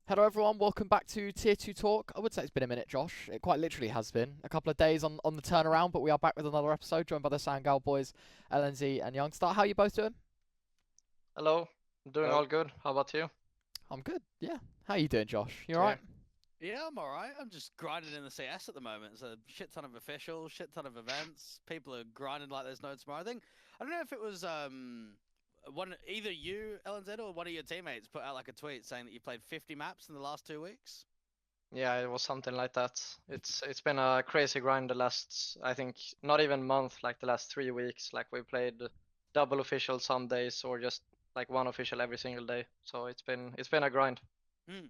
Hello everyone, welcome back to Tier 2 Talk. I would say it's been a minute, Josh. It quite literally has been. A couple of days on the turnaround, but we are back with another episode, joined by the Sangal boys, LNZ and Youngstar. How are you both doing? Hello, doing Hello. all good. How about you? I'm good, yeah. How are you doing, Josh? You alright? Dear. Yeah, I'm alright. I'm just grinding in the CS at the moment. It's a shit ton of officials, shit ton of events. People are grinding like there's no tomorrow. I don't know if it was one either you, LNZ, or one of your teammates put out like a tweet saying that you played 50 maps in the last 2 weeks. Yeah, it was something like that. It's been a crazy grind the last, I think, not even month, like the last 3 weeks. Like we played double official some days or just like one official every single day. So it's been a grind. Hmm.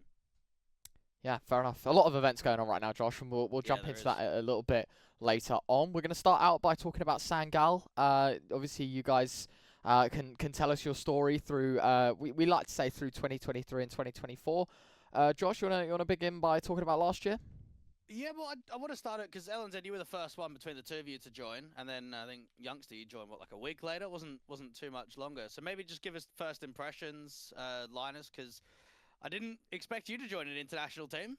Yeah, fair enough. A lot of events going on right now, Josh, and we'll Yeah, jump there into that is. a little bit later on. We're going to start out by talking about Sangal. Obviously, you guys can tell us your story through, we like to say through 2023 and 2024. Josh, you wanna begin by talking about last year? Yeah, well, I want to start it because LNZ, you were the first one between the two of you to join, and then I think Youngster, you joined what, like a week later? Wasn't too much longer. So maybe just give us first impressions, Linus, because I didn't expect you to join an international team.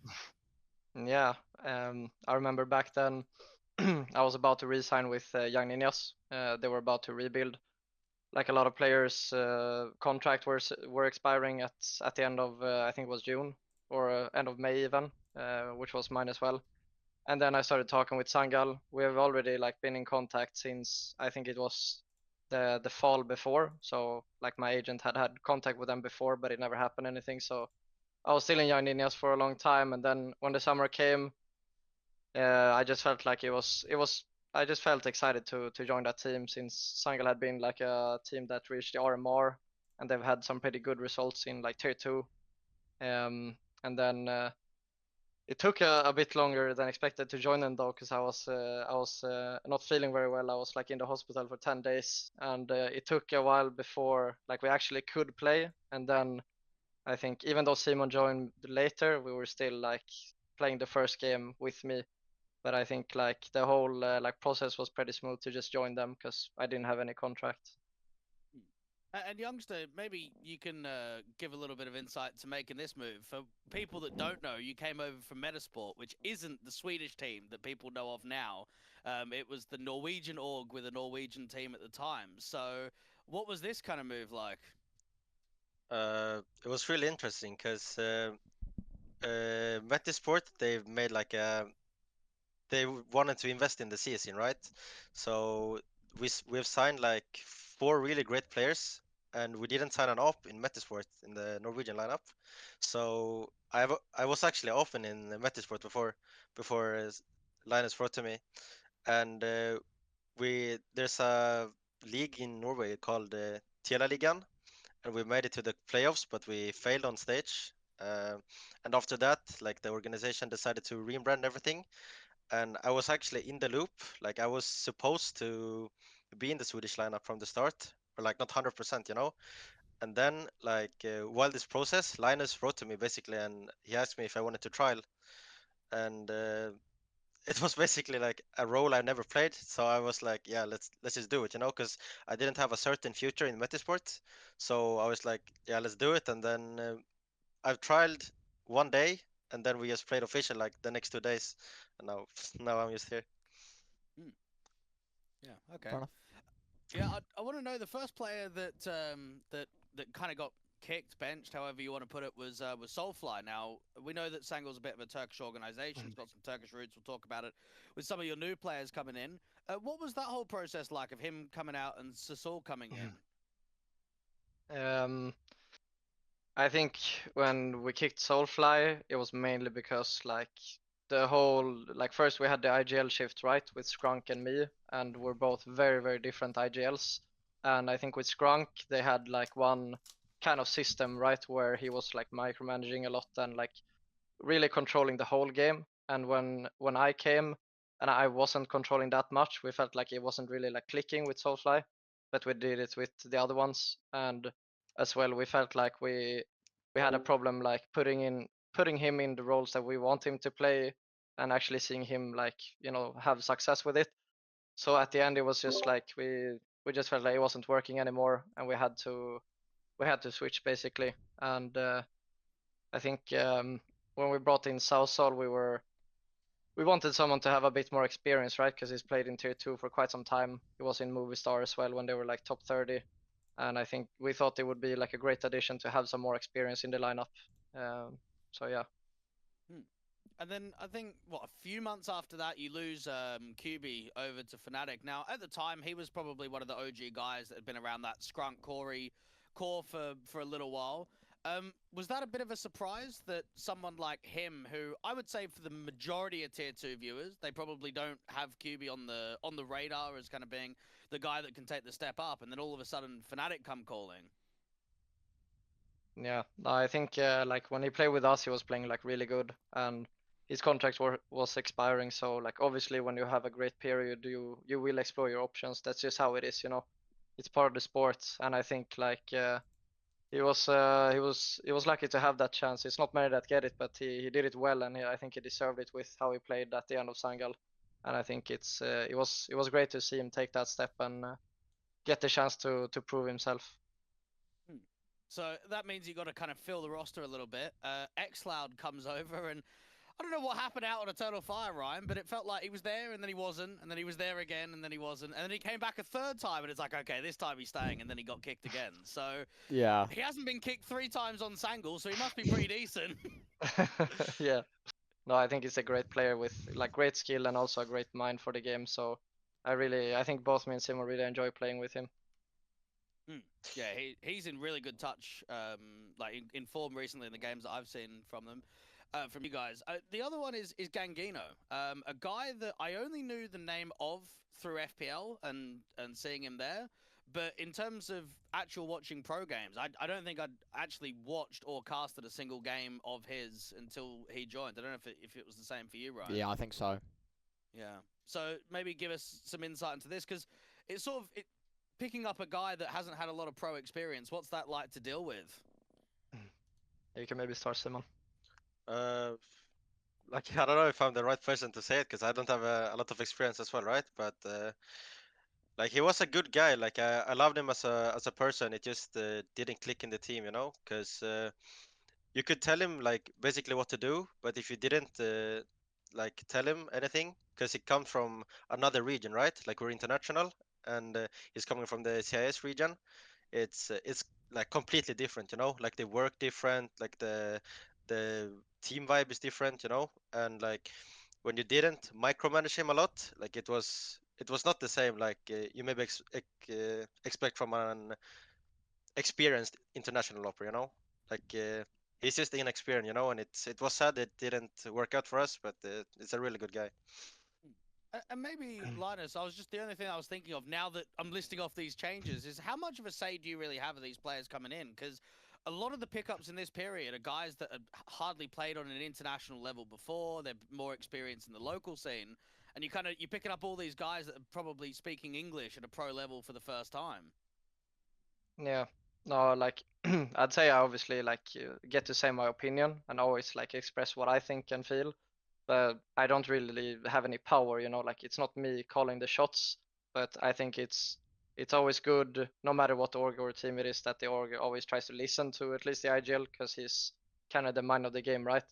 Yeah, I remember back then I was about to re-sign with Young Ninjas. They were about to rebuild. Like a lot of players' contract were expiring at the end of I think it was June or end of May even, which was mine as well. And then I started talking with Sangal. We have already like been in contact since I think it was the fall before. So like my agent had contact with them before, but it never happened anything. So I was still in Young Ninjas for a long time, and then when the summer came, I just felt like it was I just felt excited to join that team since Sangal had been like a team that reached the RMR and they've had some pretty good results in like tier 2. And then it took a bit longer than expected to join them though, because I was not feeling very well. I was like in the hospital for 10 days, and it took a while before like we actually could play. And then I think even though Simon joined later, we were still like playing the first game with me. But I think like the whole like process was pretty smooth to just join them because I didn't have any contract. And youngster, maybe you can give a little bit of insight to making this move. For people that don't know, you came over from Metasport, which isn't the Swedish team that people know of now. It was the Norwegian org with a Norwegian team at the time. So, what was this kind of move like? It was really interesting because Metisport they've made like a they wanted to invest in the CS scene, right? So we've signed like four really great players, and we didn't sign an op in Metisport in the Norwegian lineup. So I was actually often in Metisport before Linus wrote to me, and there's a league in Norway called Ligaen, and we made it to the playoffs, but we failed on stage. Uh, and after that, like the organization decided to rebrand everything, and I was actually in the loop. Like I was supposed to be in the Swedish lineup from the start, or like not 100%, you know. And then, like while this process, Linus wrote to me basically, and he asked me if I wanted to trial, and it was basically like a role I never played. So I was like, yeah, let's just do it, you know, because I didn't have a certain future in Metisport. So I was like, yeah, let's do it. And then I've trialed one day, and then we just played official like the next 2 days, and now now I'm just here. Hmm. Yeah. Okay. Fair enough. Yeah, I want to know the first player that kind of got kicked, benched, however you want to put it, was Soulfly. Now we know that Sangal's a bit of a Turkish organization. It's got some Turkish roots. We'll talk about it with some of your new players coming in. What was that whole process like of him coming out and Sasol coming in? Um, I think when we kicked Soulfly, it was mainly because like the whole like first we had the IGL shift right with Skrunk and me, and we're both very different IGLs. And I think with Skrunk they had like one kind of system right where he was like micromanaging a lot and like really controlling the whole game. And when I came and I wasn't controlling that much, we felt like it wasn't really like clicking with Soulfly, but we did it with the other ones. And as well, we felt like we had a problem like putting him in the roles that we want him to play and actually seeing him like have success with it. So at the end, it was just like we just felt like it wasn't working anymore, and we had to switch basically. And I think when we brought in Southall, we wanted someone to have a bit more experience, right? Because he's played in Tier 2 for quite some time. He was in Movistar as well when they were like top 30. And I think we thought it would be like a great addition to have some more experience in the lineup. So yeah. And then I think, what, a few months after that, you lose QB over to Fnatic. Now, at the time, he was probably one of the OG guys that had been around that Scrunk Corey core for a little while. Was that a bit of a surprise that someone like him, who I would say for the majority of Tier 2 viewers, they probably don't have QB on the radar as kind of being the guy that can take the step up, and then all of a sudden Fnatic come calling? Yeah, I think like when he played with us, he was playing like really good, and his contract was expiring. So like obviously when you have a great period, you will explore your options. That's just how it is, you know. It's part of the sport, and I think like he was lucky to have that chance. It's not many that get it, but he did it well, and I think he deserved it with how he played at the end of Sangal. And I think it was great to see him take that step and get the chance to prove himself. So that means you got to kind of fill the roster a little bit. xCloud comes over, and I don't know what happened out on Eternal Fire, Ryan, but it felt like he was there, and then he wasn't, and then he was there again, and then he wasn't, and then he came back a third time, and it's like, okay, this time he's staying, and then he got kicked again. So Yeah. he hasn't been kicked 3 times on Sangal, so he must be pretty decent. Yeah. No, I think he's a great player with like great skill and also a great mind for the game. So I think both me and Simon really enjoy playing with him. Yeah, he's in really good touch, like in form recently in the games that I've seen from them, from you guys. The other one is Gangino, a guy that I only knew the name of through FPL and seeing him there. But in terms of actual watching pro games, I don't think I'd actually watched or casted a single game of his until he joined. I don't know if it was the same for you, Ryan. Yeah, I think so. Yeah. So maybe give us some insight into this, because it's sort of picking up a guy that hasn't had a lot of pro experience. What's that like to deal with? You can maybe start, Simon. Like I don't know if I'm the right person to say it because I don't have a lot of experience as well, right? But like he was a good guy. Like I loved him as a person. It just didn't click in the team, you know, because you could tell him like basically what to do, but if you didn't like tell him anything, because he comes from another region, right? Like we're international, and he's coming from the CIS region. It's like completely different, you know. Like they work different, like the team vibe is different, you know. And like when you didn't micromanage him a lot, like it was not the same like you maybe expect from an experienced international opera, you know. Like he's just inexperienced, you know, and it was sad it didn't work out for us, but it's a really good guy. And maybe, Linus, the only thing I was thinking of now that I'm listing off these changes is how much of a say do you really have of these players coming in? Because a lot of the pickups in this period are guys that have hardly played on an international level before. They're more experienced in the local scene. And you're picking up all these guys that are probably speaking English at a pro level for the first time. Yeah. No, like I'd say I obviously like get to say my opinion and always like express what I think and feel, but I don't really have any power, you know, like it's not me calling the shots, but I think it's always good, no matter what org or team it is, that the org always tries to listen to at least the IGL, because he's kind of the mind of the game, right?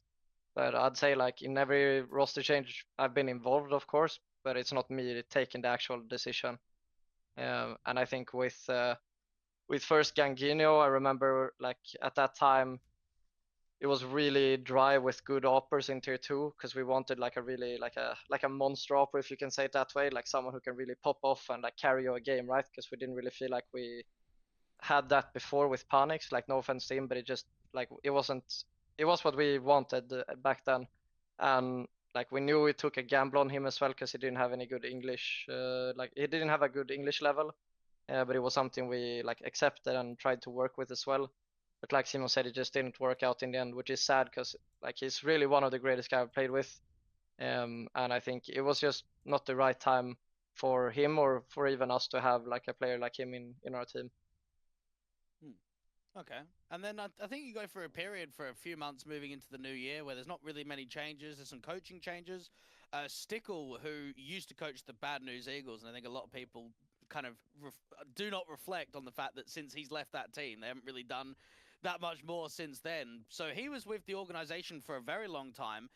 But I'd say like in every roster change I've been involved, of course, but it's not me taking the actual decision. And I think with first Gangino, I remember like at that time it was really dry with good operas in tier 2, because we wanted like a really like a monster opera, if you can say it that way, like someone who can really pop off and like carry you a game, right? Because we didn't really feel like we had that before with Panix. Like no offense to him, but it just like it was what we wanted back then. And like we knew we took a gamble on him as well, because he didn't have any good English, like he didn't have a good English level, but it was something we like accepted and tried to work with as well. But like Simon said, it just didn't work out in the end, which is sad, because like he's really one of the greatest guys I've played with. And I think it was just not the right time for him or for even us to have like a player like him in our team. Okay. And then I think you go for a period for a few months moving into the new year where there's not really many changes. There's some coaching changes. Stickle, who used to coach the Bad News Eagles, and I think a lot of people kind of do not reflect on the fact that since he's left that team, they haven't really done that much more since then. So he was with the organization for a very long time.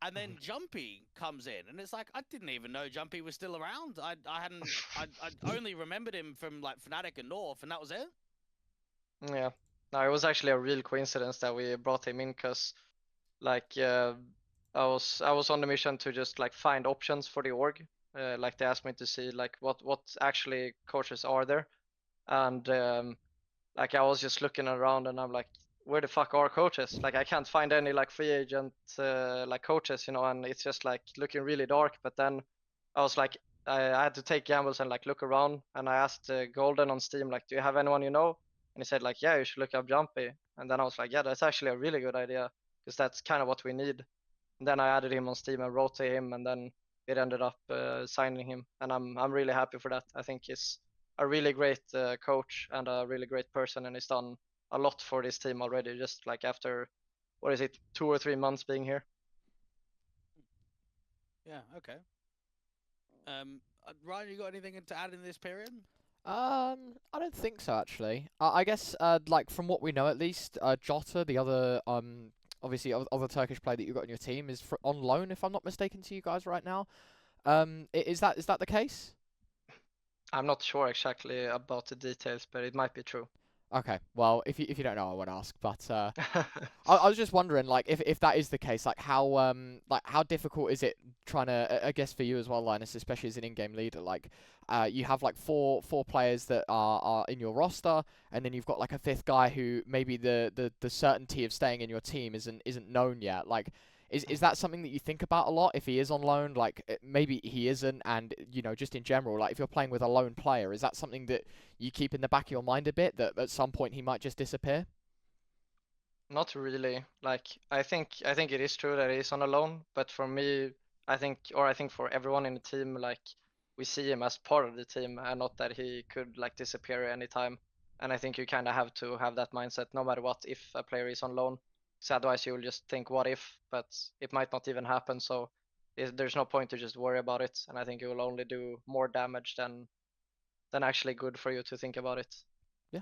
And then Jumpy comes in, and it's like I didn't even know Jumpy was still around. I only remembered him from like Fnatic and North, and that was it. Yeah, no, it was actually a real coincidence that we brought him in, because like I was on the mission to just like find options for the org. Like they asked me to see like what actually coaches are there, and like I was just looking around and I'm like, where the fuck are coaches? Like I can't find any like free agent like coaches, you know, and it's just like looking really dark. But then I was like, I had to take gambles and like look around, and I asked Golden on Steam, like, do you have anyone you know? And he said like, yeah, you should look up Jumpy. And then I was like, yeah, that's actually a really good idea, because that's kind of what we need. And then I added him on Steam and wrote to him, and then it ended up signing him, and I'm really happy for that. I think he's a really great coach and a really great person, and he's done a lot for this team already. Just like after, what is it, 2 or 3 months being here. Yeah. Okay. Ryan, you got anything to add in this period? I don't think so actually. I guess like from what we know at least, Jota, the other obviously other Turkish player that you got on your team, is on loan if I'm not mistaken to you guys right now. Is that the case? I'm not sure exactly about the details, but it might be true. Okay, well if you don't know I won't ask, but I was just wondering like if that is the case, like how difficult is it trying to I guess for you as well, Linus, especially as an in-game leader, like you have like four players that are in your roster, and then you've got like a fifth guy who maybe the certainty of staying in your team isn't known yet. Like is that something that you think about a lot if he is on loan? Like maybe he isn't, and you know, just in general, like if you're playing with a lone player, is that something that you keep in the back of your mind a bit, that at some point he might just disappear? Not really. Like I think it is true that he's on a loan, but for me, I think for everyone in the team, like we see him as part of the team, and not that he could like disappear anytime. And I think you kind of have to have that mindset no matter what, if a player is on loan. So otherwise you will just think what if, but it might not even happen. So there's no point to just worry about it, and I think it will only do more damage than actually good for you to think about it. Yeah.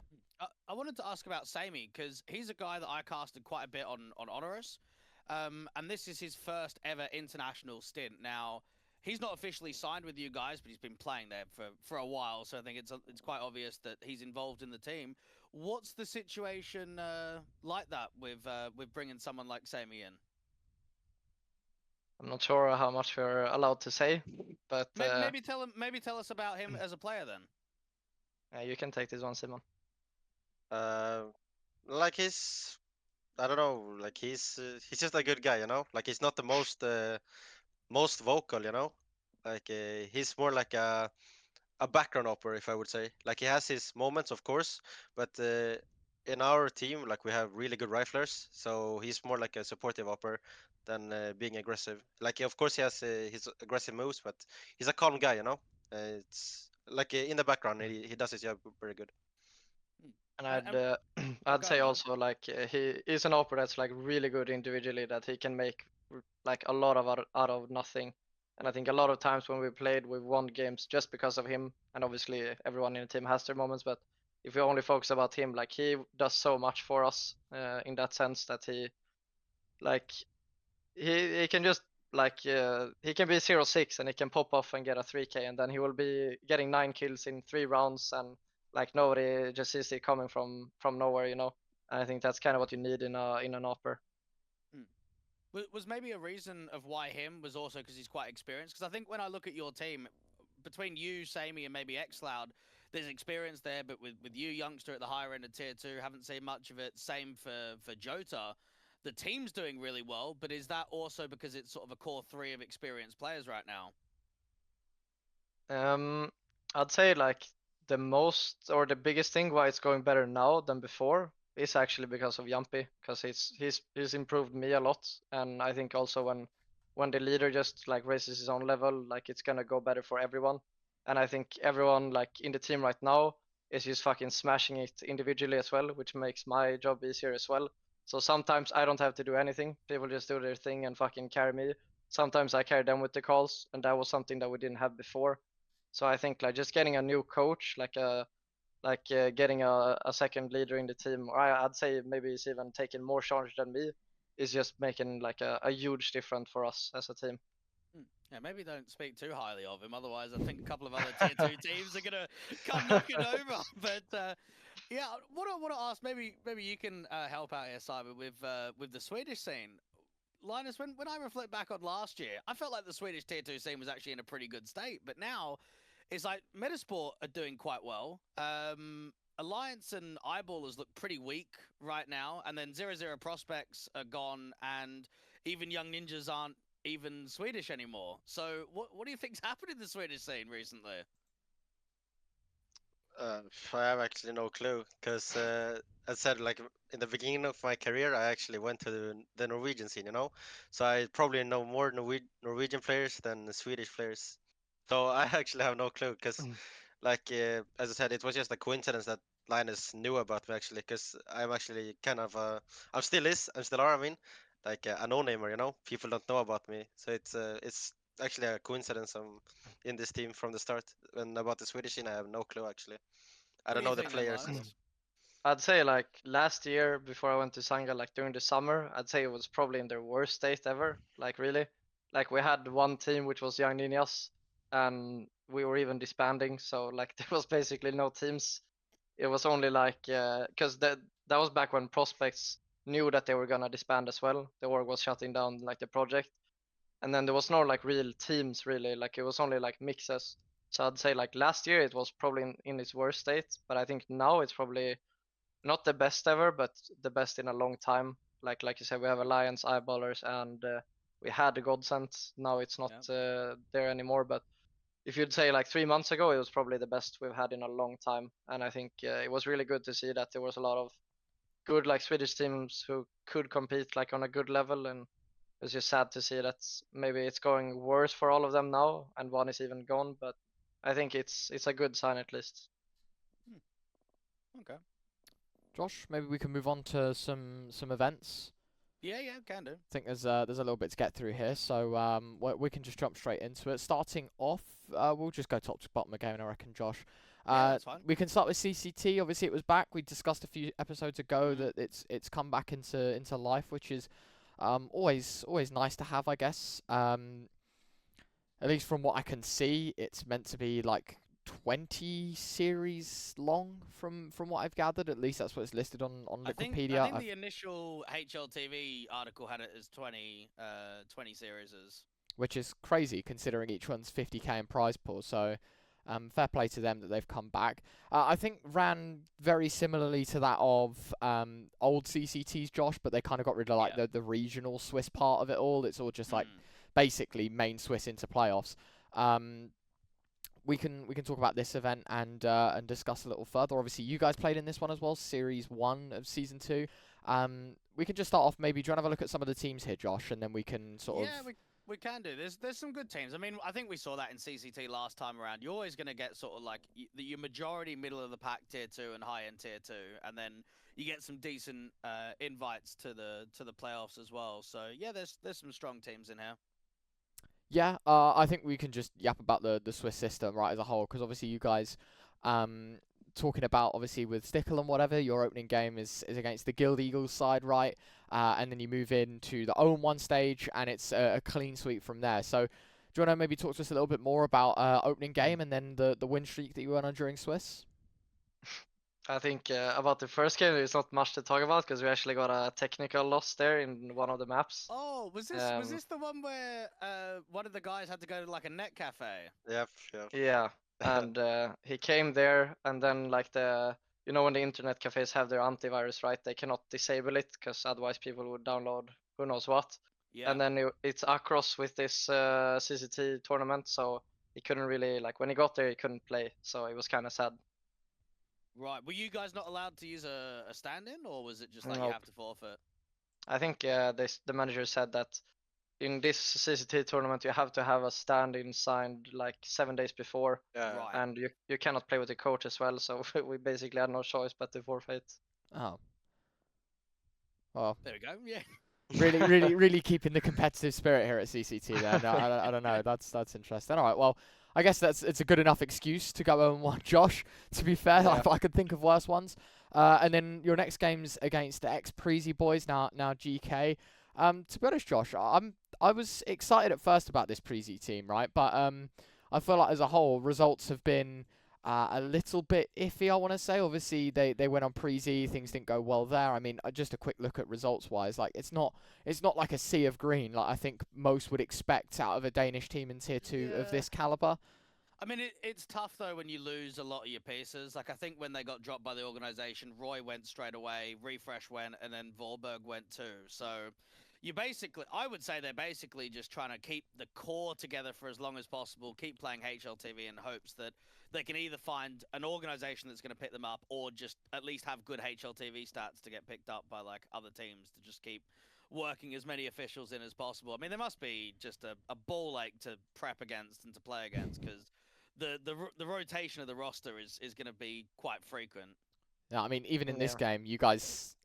I wanted to ask about Sammy, because he's a guy that I casted quite a bit on Honorous, and this is his first ever international stint. Now, he's not officially signed with you guys, but he's been playing there for a while, so I think it's quite obvious that he's involved in the team. What's the situation like that with bringing someone like Sammy in? I'm not sure how much we're allowed to say, but Maybe tell us about him as a player then. you can take this one, Simon. Like I don't know, like he's just a good guy, you know. Like he's not the most vocal, you know. Like he's more like a background operator, if I would say. Like he has his moments, of course, but in our team, like we have really good riflers, so he's more like a supportive operator than being aggressive. Like of course he has his aggressive moves, but he's a calm guy, you know. It's like in the background, he does his job very good. And Go I'd say on. also like he is an operator that's like really good individually, that he can make like a lot of out of nothing. And I think a lot of times when we played, we've won games just because of him. And obviously everyone in the team has their moments, but if we only focus about him, like he does so much for us in that sense, that like he can just like he can be 0-6 and he can pop off and get a 3k, and then he will be getting 9 kills in 3 rounds, and like nobody just sees it coming from nowhere, you know. And I think that's kind of what you need in an upper. Was maybe a reason of why him was also because he's quite experienced? Because I think when I look at your team, between you, Sammy, and maybe xCloud, there's experience there, but with you, youngster, at the higher end of tier 2, haven't seen much of it. Same for Jota. The team's doing really well, but is that also because it's sort of a core 3 of experienced players right now? I'd say like the most or the biggest thing why it's going better now than before is actually because of Jumpy, because he's improved me a lot, and I think also when the leader just like raises his own level, like it's gonna go better for everyone. And I think everyone like in the team right now is just fucking smashing it individually as well, which makes my job easier as well. So sometimes I don't have to do anything. People just do their thing and fucking carry me. Sometimes I carry them with the calls, and that was something that we didn't have before. So I think like just getting a new coach, like like getting a second leader in the team, or I'd say maybe he's even taking more charge than me, is just making like a huge difference for us as a team. Yeah, maybe don't speak too highly of him. Otherwise, I think a couple of other tier 2 teams are gonna come knocking over. But yeah, what I want to ask, maybe you can help out here, Simon, with the Swedish scene. Linus, when I reflect back on last year, I felt like the Swedish tier 2 scene was actually in a pretty good state. But now, it's like Metasport are doing quite well. Alliance and Eyeballers look pretty weak right now, and then 0-0 prospects are gone, and even Young Ninjas aren't even Swedish anymore. So what do you think's happened in the Swedish scene recently? I have actually no clue, because as I said, like in the beginning of my career, I actually went to the Norwegian scene, you know, so I probably know more Norwegian players than the Swedish players. So I actually have no clue, because like as I said, it was just a coincidence that Linus knew about me actually, because I'm actually kind of I'm still are, I mean, like a no-namer, you know, people don't know about me, so it's actually a coincidence I'm in this team from the start. And about the Swedish scene, I have no clue actually. I What don't do you know the think then, players. Linus? I'd say like last year before I went to Sangal, like during the summer, I'd say it was probably in their worst state ever. Like really, like we had one team which was Young Ninjas, and we were even disbanding. So like there was basically no teams. It was only like because that was back when prospects knew that they were gonna disband as well. The org was shutting down like the project, and then there was no like real teams really. Like it was only like mixes. So I'd say like last year it was probably in its worst state, but I think now it's probably not the best ever, but the best in a long time. Like you said, we have Alliance, Eyeballers, and we had the Godsent. Now it's not there anymore. But if you'd say like 3 months ago, it was probably the best we've had in a long time. And I think it was really good to see that there was a lot of good like Swedish teams who could compete like on a good level. And it was just sad to see that maybe it's going worse for all of them now, and one is even gone. But I think it's a good sign at least. Okay. Josh, maybe we can move on to some events. Yeah, can do. I think there's a little bit to get through here, so we can just jump straight into it. Starting off, we'll just go top to bottom again, I reckon, Josh. Yeah, that's fine. We can start with CCT. Obviously, it was back. We discussed a few episodes ago that it's come back into life, which is always nice to have, I guess. At least from what I can see, it's meant to be like 20 series long from what I've gathered. At least that's what it's listed on Wikipedia. I think the initial HLTV article had it as 20 series. Which is crazy considering each one's 50k in prize pool. So fair play to them that they've come back. I think ran very similarly to that of old CCTs, Josh, but they kind of got rid of like the regional Swiss part of it all. It's all just like basically main Swiss into playoffs. We can talk about this event and discuss a little further. Obviously, you guys played in this one as well, Series 1 of Season 2. We can just start off, maybe, do you want to have a look at some of the teams here, Josh, and then we can sort of... Yeah, we can do. There's some good teams. I mean, I think we saw that in CCT last time around. You're always going to get sort of like your majority middle of the pack tier 2 and high end tier 2, and then you get some decent invites to the playoffs as well. So yeah, there's some strong teams in here. Yeah, I think we can just yap about the Swiss system, right, as a whole, because obviously you guys, talking about, obviously, with Stickle and whatever, your opening game is against the Guild Eagles side, right, and then you move into the Own 1 stage, and it's a clean sweep from there. So, do you want to maybe talk to us a little bit more about opening game and then the win streak that you went on during Swiss? I think about the first game, there's not much to talk about because we actually got a technical loss there in one of the maps. Oh, was this the one where one of the guys had to go to like a net cafe? Yep. Yeah, and he came there, and then like when the internet cafes have their antivirus, right? They cannot disable it because otherwise people would download who knows what. Yeah. And then it's across with this CCT tournament, so he couldn't really when he got there he couldn't play, so it was kind of sad. Right. Were you guys not allowed to use a stand-in, or was it just like Nope. you have to forfeit? I think the manager said that in this CCT tournament you have to have a stand-in signed like 7 days before. Yeah. Right. And you cannot play with the coach as well, so we basically had no choice but to forfeit. Oh. Well, there we go. Yeah. Really keeping the competitive spirit here at CCT. Then I don't know. That's interesting. All right. Well, I guess it's a good enough excuse to go 0-1, Josh. To be fair, Yeah. I could think of worse ones. And then your next game's against the ex-Preezy boys, now GK. To be honest, Josh, I was excited at first about this Preezy team, right? But I feel like as a whole, results have been a little bit iffy, I want to say. Obviously, they went on Preezy, things didn't go well there. I mean, just a quick look at results-wise, like it's not like a sea of green, like I think most would expect out of a Danish team in Tier 2 of this caliber. I mean, it's tough though when you lose a lot of your pieces. Like I think when they got dropped by the organization, Roy went straight away, Refresh went, and then Volberg went too. So you basically, I would say they're basically just trying to keep the core together for as long as possible, keep playing HLTV in hopes that they can either find an organization that's going to pick them up or just at least have good HLTV stats to get picked up by like other teams to just keep working as many officials in as possible. I mean, there must be just a ball ache to prep against and to play against because the rotation of the roster is going to be quite frequent. Yeah, I mean, even in this Yeah. game, you guys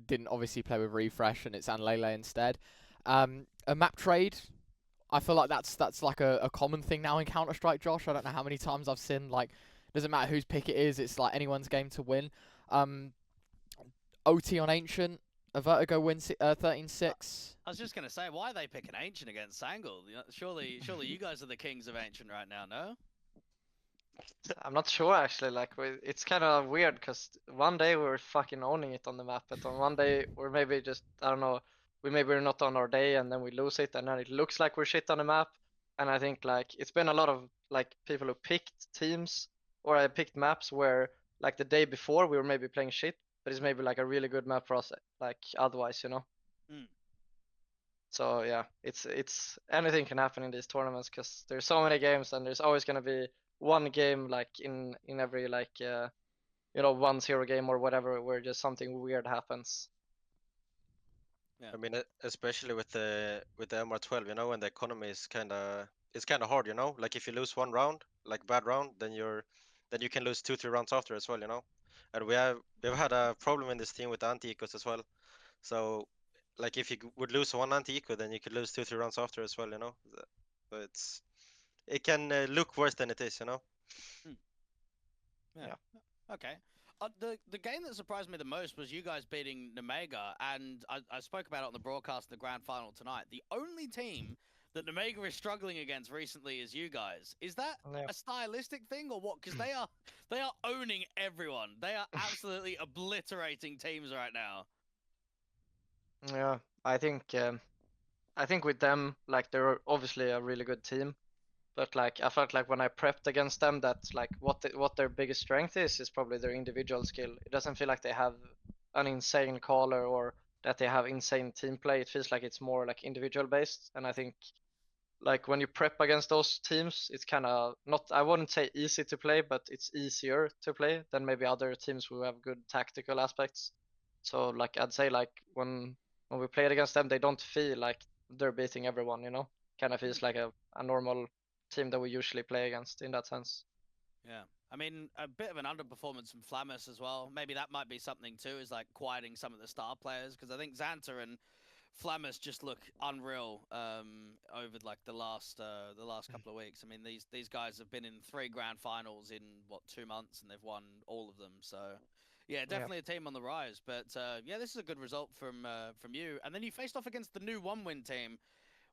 didn't obviously play with Refresh, and it's Anlele instead. A map trade, I feel like that's like a common thing now in Counter-Strike, Josh. I don't know how many times I've seen, like, doesn't matter whose pick it is, it's like anyone's game to win. OT on Ancient, a Vertigo win 13-6. I was just going to say, why are they picking Ancient against Sangal? You know, surely you guys are the kings of Ancient right now, no? I'm not sure actually. Like it's kind of weird because one day we're fucking owning it on the map, but on one day we're maybe just I don't know. We're not on our day, and then we lose it, and then it looks like we're shit on the map. And I think like it's been a lot of like people who picked teams or I picked maps where like the day before we were maybe playing shit, but it's maybe like a really good map for us. Like otherwise, you know. Mm. So yeah, it's anything can happen in these tournaments because there's so many games, and there's always gonna be one game like in every like you know 1-0 game or whatever where just something weird happens. Yeah. I mean, especially with the MR12, you know, and the economy is it's kind of hard, you know. Like if you lose one round, like bad round, then you can lose 2-3 rounds after as well, you know. And we've had a problem in this team with anti-ecos as well. So like if you would lose one anti-eco, then you could lose 2-3 rounds after as well, you know. So it can look worse than it is, you know. Yeah. Okay. The game that surprised me the most was you guys beating Nemega, and I spoke about it on the broadcast of the grand final tonight. The only team that Nemega is struggling against recently is you guys. Is that Yeah. a stylistic thing or what? Because they are owning everyone. They are absolutely obliterating teams right now. Yeah, I think with them like they're obviously a really good team, but like I felt like when I prepped against them that like what their biggest strength is probably their individual skill. It doesn't feel like they have an insane caller or that they have insane team play. It feels like it's more like individual based, and I think like when you prep against those teams, it's kind of not, I wouldn't say easy to play, but it's easier to play than maybe other teams who have good tactical aspects. So like I'd say like when we played against them, they don't feel like they're beating everyone, you know? Kind of feels like a normal team that we usually play against in that sense. Yeah. I mean, a bit of an underperformance from Flammus as well. Maybe that might be something too, is like quieting some of the star players, because I think Xanta and Flammus just look unreal over like the last couple of weeks. I mean, these guys have been in 3 grand finals in what 2 months, and they've won all of them. So yeah, definitely a team on the rise. But yeah, this is a good result from you. And then you faced off against the new 1-win team,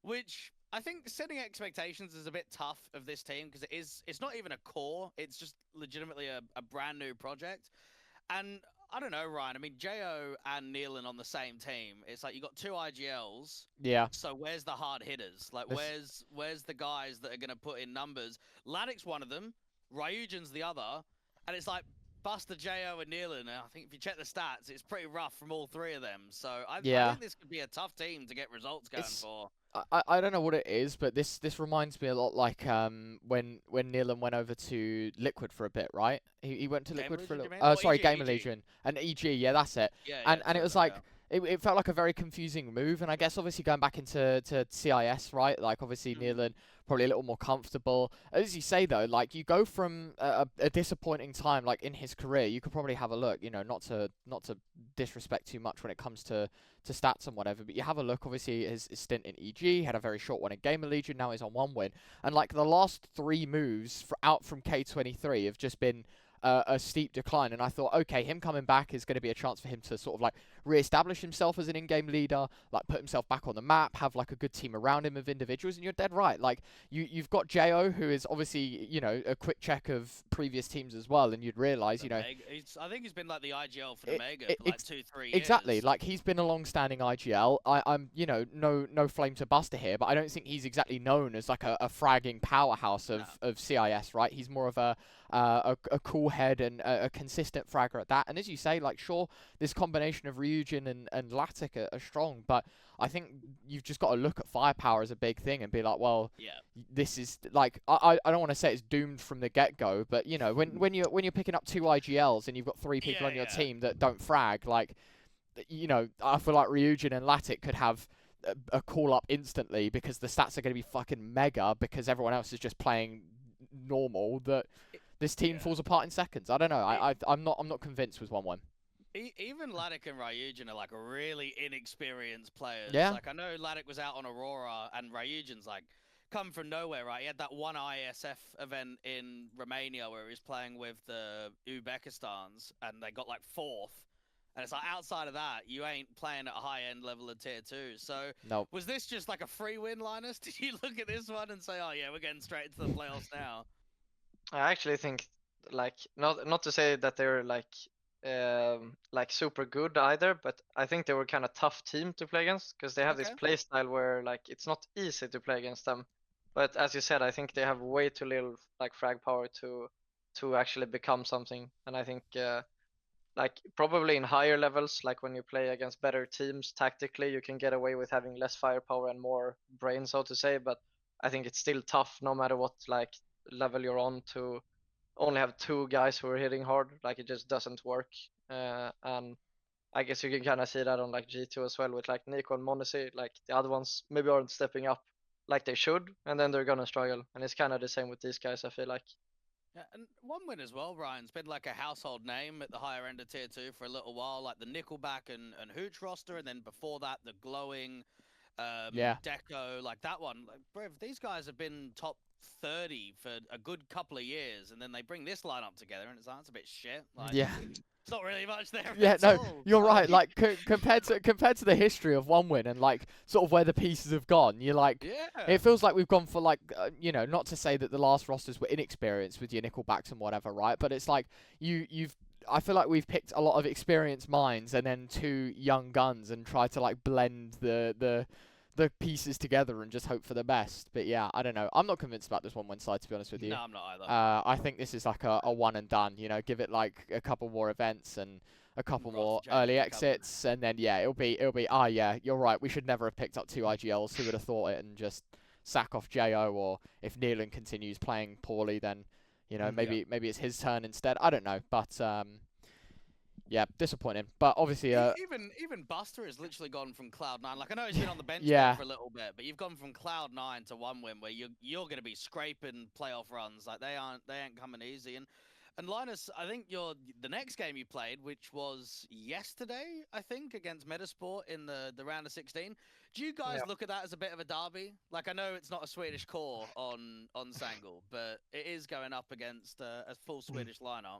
which I think setting expectations is a bit tough of this team because it's not even a core. It's just legitimately a brand new project. And I don't know, Ryan. I mean, Jo and Nealon on the same team. It's like you got 2 IGLs. Yeah. So where's the hard hitters? Like where's the guys that are going to put in numbers? Ladic's one of them. Ryujin's the other. And it's like Buster, Jo, and Nealon. I think if you check the stats, it's pretty rough from all 3 of them. So I think this could be a tough team to get results going for. I don't know what it is, but this reminds me a lot like when Nealon went over to Liquid for a bit, right? He went to Liquid for a little. Sorry, Gamer Legion and EG. Yeah, that's it. Yeah. And it was like it felt like a very confusing move, and I guess obviously going back into CIS, right? Like obviously Nealon probably a little more comfortable. As you say though, like you go from a disappointing time like in his career. You could probably have a look, you know, not to disrespect too much when it comes to stats and whatever, but you have a look. Obviously his stint in EG had a very short one in Gamer Legion. Now he's on 1 win, and like the last 3 moves out from K23 have just been a steep decline, and I thought, okay, him coming back is going to be a chance for him to sort of like re-establish himself as an in-game leader, like put himself back on the map, have like a good team around him of individuals, and you're dead right. Like you've got Jo, who is obviously, you know, a quick check of previous teams as well, and you'd realise, you know, I think he's been like the IGL for the Mega for like 2-3 years. Exactly, like he's been a long-standing IGL. I'm, you know, no flame to Buster here, but I don't think he's exactly known as like a fragging powerhouse of CIS, right? He's more of a cool head and a consistent fragger at that. And as you say, like sure, this combination of Ryujin and Latic are strong, but I think you've just got to look at firepower as a big thing and be like, well, this is like I don't want to say it's doomed from the get-go, but you know, when you're picking up 2 IGLs and you've got 3 people on your team that don't frag, like, you know, I feel like Ryujin and Latic could have a call up instantly because the stats are going to be fucking mega because everyone else is just playing normal. That this team falls apart in seconds. I don't know. I'm not convinced with 1-1. Even Latic and Ryujin are like really inexperienced players. Yeah. Like I know Latic was out on Aurora and Ryujin's like come from nowhere, right? He had that one ISF event in Romania where he was playing with the Uzbekistans and they got like 4th. And it's like outside of that, you ain't playing at a high-end level of tier 2. So was this just like a free win, Linus? Did you look at this one and say, oh yeah, we're getting straight into the playoffs now? I actually think, like, not to say that they're like super good either, but I think they were kind of tough team to play against because they have this play style where like it's not easy to play against them. But as you said, I think they have way too little like frag power to actually become something. And I think like probably in higher levels, like when you play against better teams tactically, you can get away with having less firepower and more brain, so to say. But I think it's still tough no matter what like level you're on to only have 2 guys who are hitting hard. Like it just doesn't work. And I guess you can kind of see that on like G2 as well with like Nico and Monesi. Like the other ones maybe aren't stepping up like they should, and then they're gonna struggle. And it's kind of the same with these guys, I feel like. Yeah, and 1 win as well, Ryan's been like a household name at the higher end of tier 2 for a little while, like the Nickelback and Hooch roster, and then before that the glowing Deco, like that one. Like, bro, these guys have been top 30 for a good couple of years, and then they bring this lineup together, and it's like, that's a bit shit. Like, it's not really much there. You're right. Like compared to the history of 1 win and like sort of where the pieces have gone, you're like, it feels like we've gone for like, you know, not to say that the last rosters were inexperienced with your Nickelbacks and whatever, right? But it's like I feel like we've picked a lot of experienced minds and then 2 young guns and tried to like blend the pieces together and just hope for the best. But yeah, I don't know. I'm not convinced about this 1-1 side, to be honest with you. No, I'm not either. I think this is like a one and done. You know, give it like a couple more events and a couple more early exits, and then it'll be. Yeah, you're right. We should never have picked up 2 IGLs. Who would have thought it? And just sack off Jo, or if Nealon continues playing poorly, then you know maybe it's his turn instead. I don't know, but yeah, disappointing. But obviously, even Buster has literally gone from Cloud9. Like I know he's been on the bench there for a little bit, but you've gone from Cloud9 to 1 win where you're going to be scraping playoff runs. Like they ain't coming easy. And Linus, I think the next game you played, which was yesterday, I think, against Metasport in the round of 16. Do you guys look at that as a bit of a derby? Like I know it's not a Swedish core on Sangal, but it is going up against a full Swedish lineup.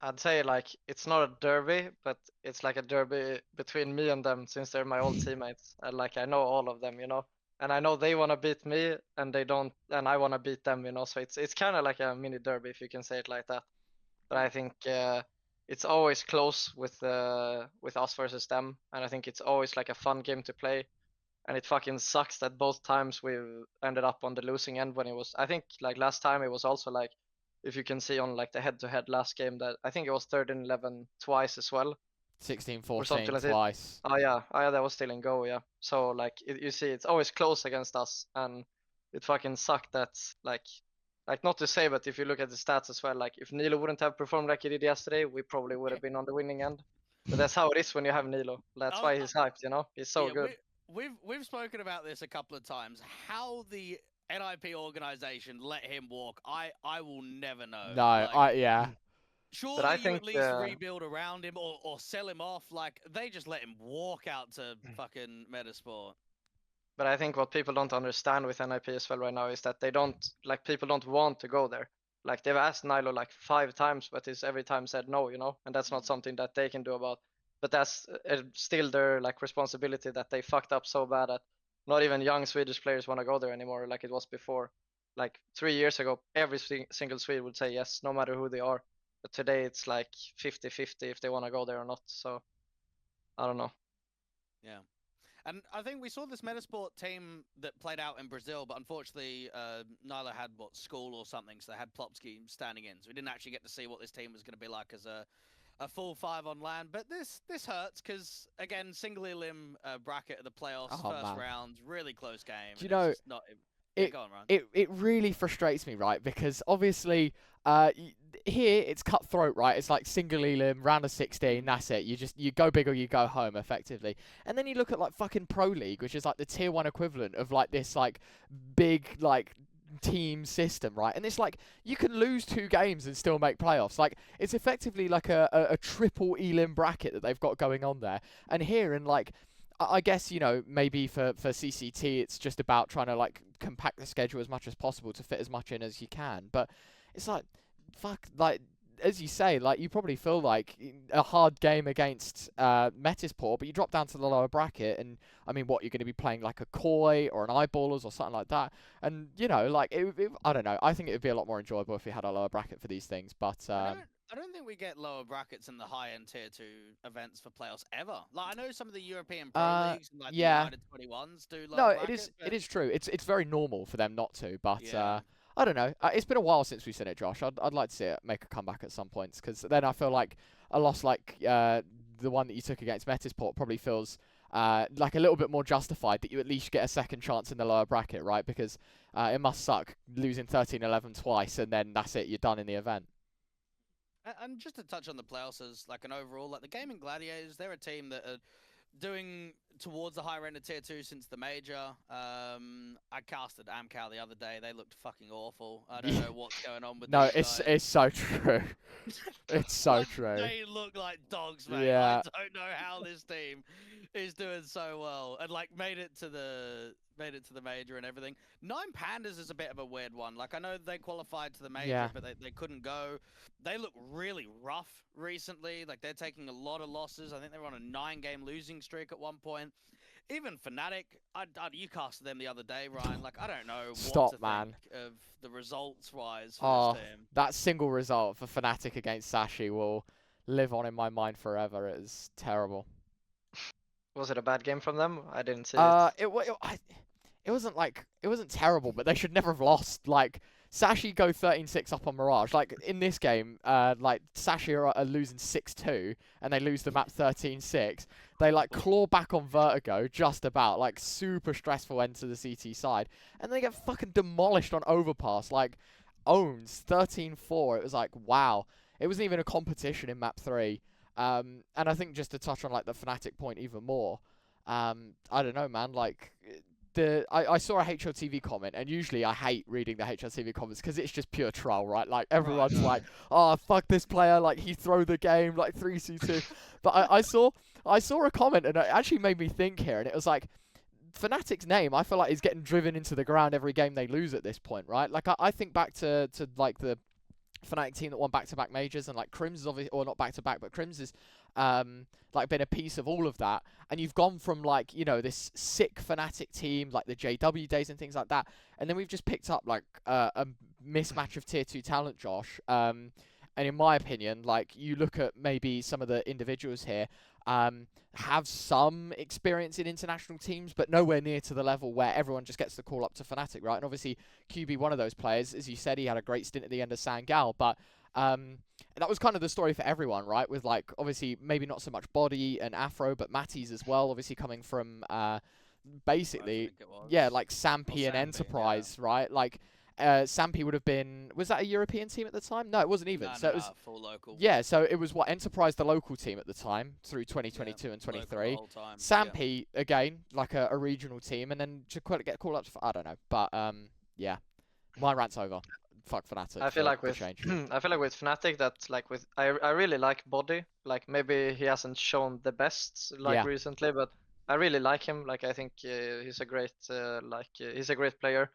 I'd say like it's not a derby, but it's like a derby between me and them since they're my old teammates. And like I know all of them, you know, and I know they want to beat me and they don't, and I want to beat them, you know. So it's kind of like a mini derby if you can say it like that. But I think it's always close with us versus them, and I think it's always like a fun game to play. And it fucking sucks that both times we've ended up on the losing end when it was. I think like last time it was also like. If you can see on like the head-to-head last game that I think it was 13-11 twice as well. 16-14 like twice. Oh yeah, that was still in Go, yeah. So like you see, it's always close against us, and it fucking sucked that like not to say, but if you look at the stats as well, like if Nilo wouldn't have performed like he did yesterday, we probably would have been on the winning end. But that's how it is when you have Nilo. That's Oh, why he's hyped, you know? He's so yeah, good. we've spoken about this a couple of times. How the NIP organization let him walk, I will never know. No, Like, yeah. surely I you think at least rebuild around him or sell him off. Like, they just let him walk out to fucking Metasport. But I think what people don't understand with NIP as well right now is that they don't, like, people don't want to go there. Like, they've asked Nilo like 5 times, but he's every time said no, you know? And that's not something that they can do about. But that's still their, like, responsibility that they fucked up so bad that not even young Swedish players want to go there anymore like it was before. Like 3 years ago, every single Swede would say yes, no matter who they are. But today it's like 50-50 if they want to go there or not. So, I don't know. Yeah. And I think we saw this Metasport team that played out in Brazil, but unfortunately, Nyla had school or something, so they had Plopsky standing in. So we didn't actually get to see what this team was going to be like as a full 5 on land. But this hurts because, again, single elim bracket of the playoffs, first round, really close game. Do you know, go on, Ryan. it really frustrates me, right? Because obviously, here it's cutthroat, right? It's like single elim, round of 16, that's it. You go big or you go home, effectively. And then you look at like fucking Pro League, which is like the tier 1 equivalent of like this like big like team system, right? And it's like you can lose 2 games and still make playoffs. Like it's effectively like a triple elim bracket that they've got going on there. And here in like, I guess, you know, maybe for CCT it's just about trying to like compact the schedule as much as possible to fit as much in as you can. But it's like, fuck, like, as you say, like, you probably feel like a hard game against Metisport, but you drop down to the lower bracket, and, I mean, what, you're going to be playing, like, a Koi or an Eyeballers or something like that, and, you know, like, I don't know, I think it would be a lot more enjoyable if we had a lower bracket for these things, but... I don't think we get lower brackets in the high-end tier 2 events for playoffs ever. Like, I know some of the European Pro leagues and like the United 21s do lower brackets. No, it is true. It's very normal for them not to, but I don't know. It's been a while since we've seen it, Josh. I'd like to see it make a comeback at some points, because then I feel like a loss like the one that you took against Metisport probably feels like a little bit more justified, that you at least get a second chance in the lower bracket, right? Because it must suck losing 13-11 twice, and then that's it, you're done in the event. And just to touch on the playoffs as like an overall, like the Gaming Gladiators, they're a team that are doing towards the higher end of tier 2 since the major. I casted Amcal the other day. They looked fucking awful. I don't know what's going on with no, these guys. it's so true. It's so like, true. They look like dogs, man. Yeah. I don't know how this team is doing so well and like made it to the major and everything. 9 Pandas is a bit of a weird one. Like I know they qualified to the major, but they couldn't go. They look really rough recently. Like they're taking a lot of losses. I think they were on a 9-game losing streak at one point. Even Fnatic, you casted them the other day, Ryan. Like I don't know what to think of the results wise for this team. That single result for Fnatic against Sashi will live on in my mind forever. It is terrible. Was it a bad game from them? I didn't see it. It wasn't terrible, but they should never have lost. Like Sashi go 13-6 up on Mirage. Like in this game, like Sashi are losing 6-2 and they lose the map 13-6. They like claw back on Vertigo just about, like super stressful end to the CT side, and they get fucking demolished on Overpass. Like owns 13-4. It was like wow. It wasn't even a competition in map 3. And I think just to touch on like the Fnatic point even more, I don't know, man. Like I saw a HLTV comment, and usually I hate reading the HLTV comments because it's just pure troll, right? Like everyone's like, "Oh, fuck this player! Like he throw the game like 3C2." But I saw a comment, and it actually made me think here, and it was like, Fnatic's name, I feel like is getting driven into the ground every game they lose at this point, right? Like I think back to like the Fnatic team that won back-to-back majors, and like Crims is obviously, or not back-to-back, but Crims is like been a piece of all of that, and you've gone from like, you know, this sick Fnatic team like the JW days and things like that, and then we've just picked up like a mismatch of tier 2 talent, Josh, and in my opinion, like you look at maybe some of the individuals here have some experience in international teams, but nowhere near to the level where everyone just gets the call up to Fnatic, right? And obviously QB, one of those players, as you said, he had a great stint at the end of Sangal, but that was kind of the story for everyone, right? With like obviously maybe not so much Body and Afro, but Matty's as well, obviously coming from basically like Sampi and Enterprise, right? Like, Sampi would have been. Was that a European team at the time? No, it wasn't even. No, so no, it was. full local. Yeah, so it was what Enterprise, the local team at the time, through 2022 and Local the 23. whole time. Sampi again, like a regional team, and then to get called up. I don't know, but yeah, my rant's over. Fuck Fnatic. I feel for like the with change. I feel like with Fnatic that like with I really like Body. Like maybe he hasn't shown the best like Yeah. recently, but I really like him. Like I think he's a great he's a great player.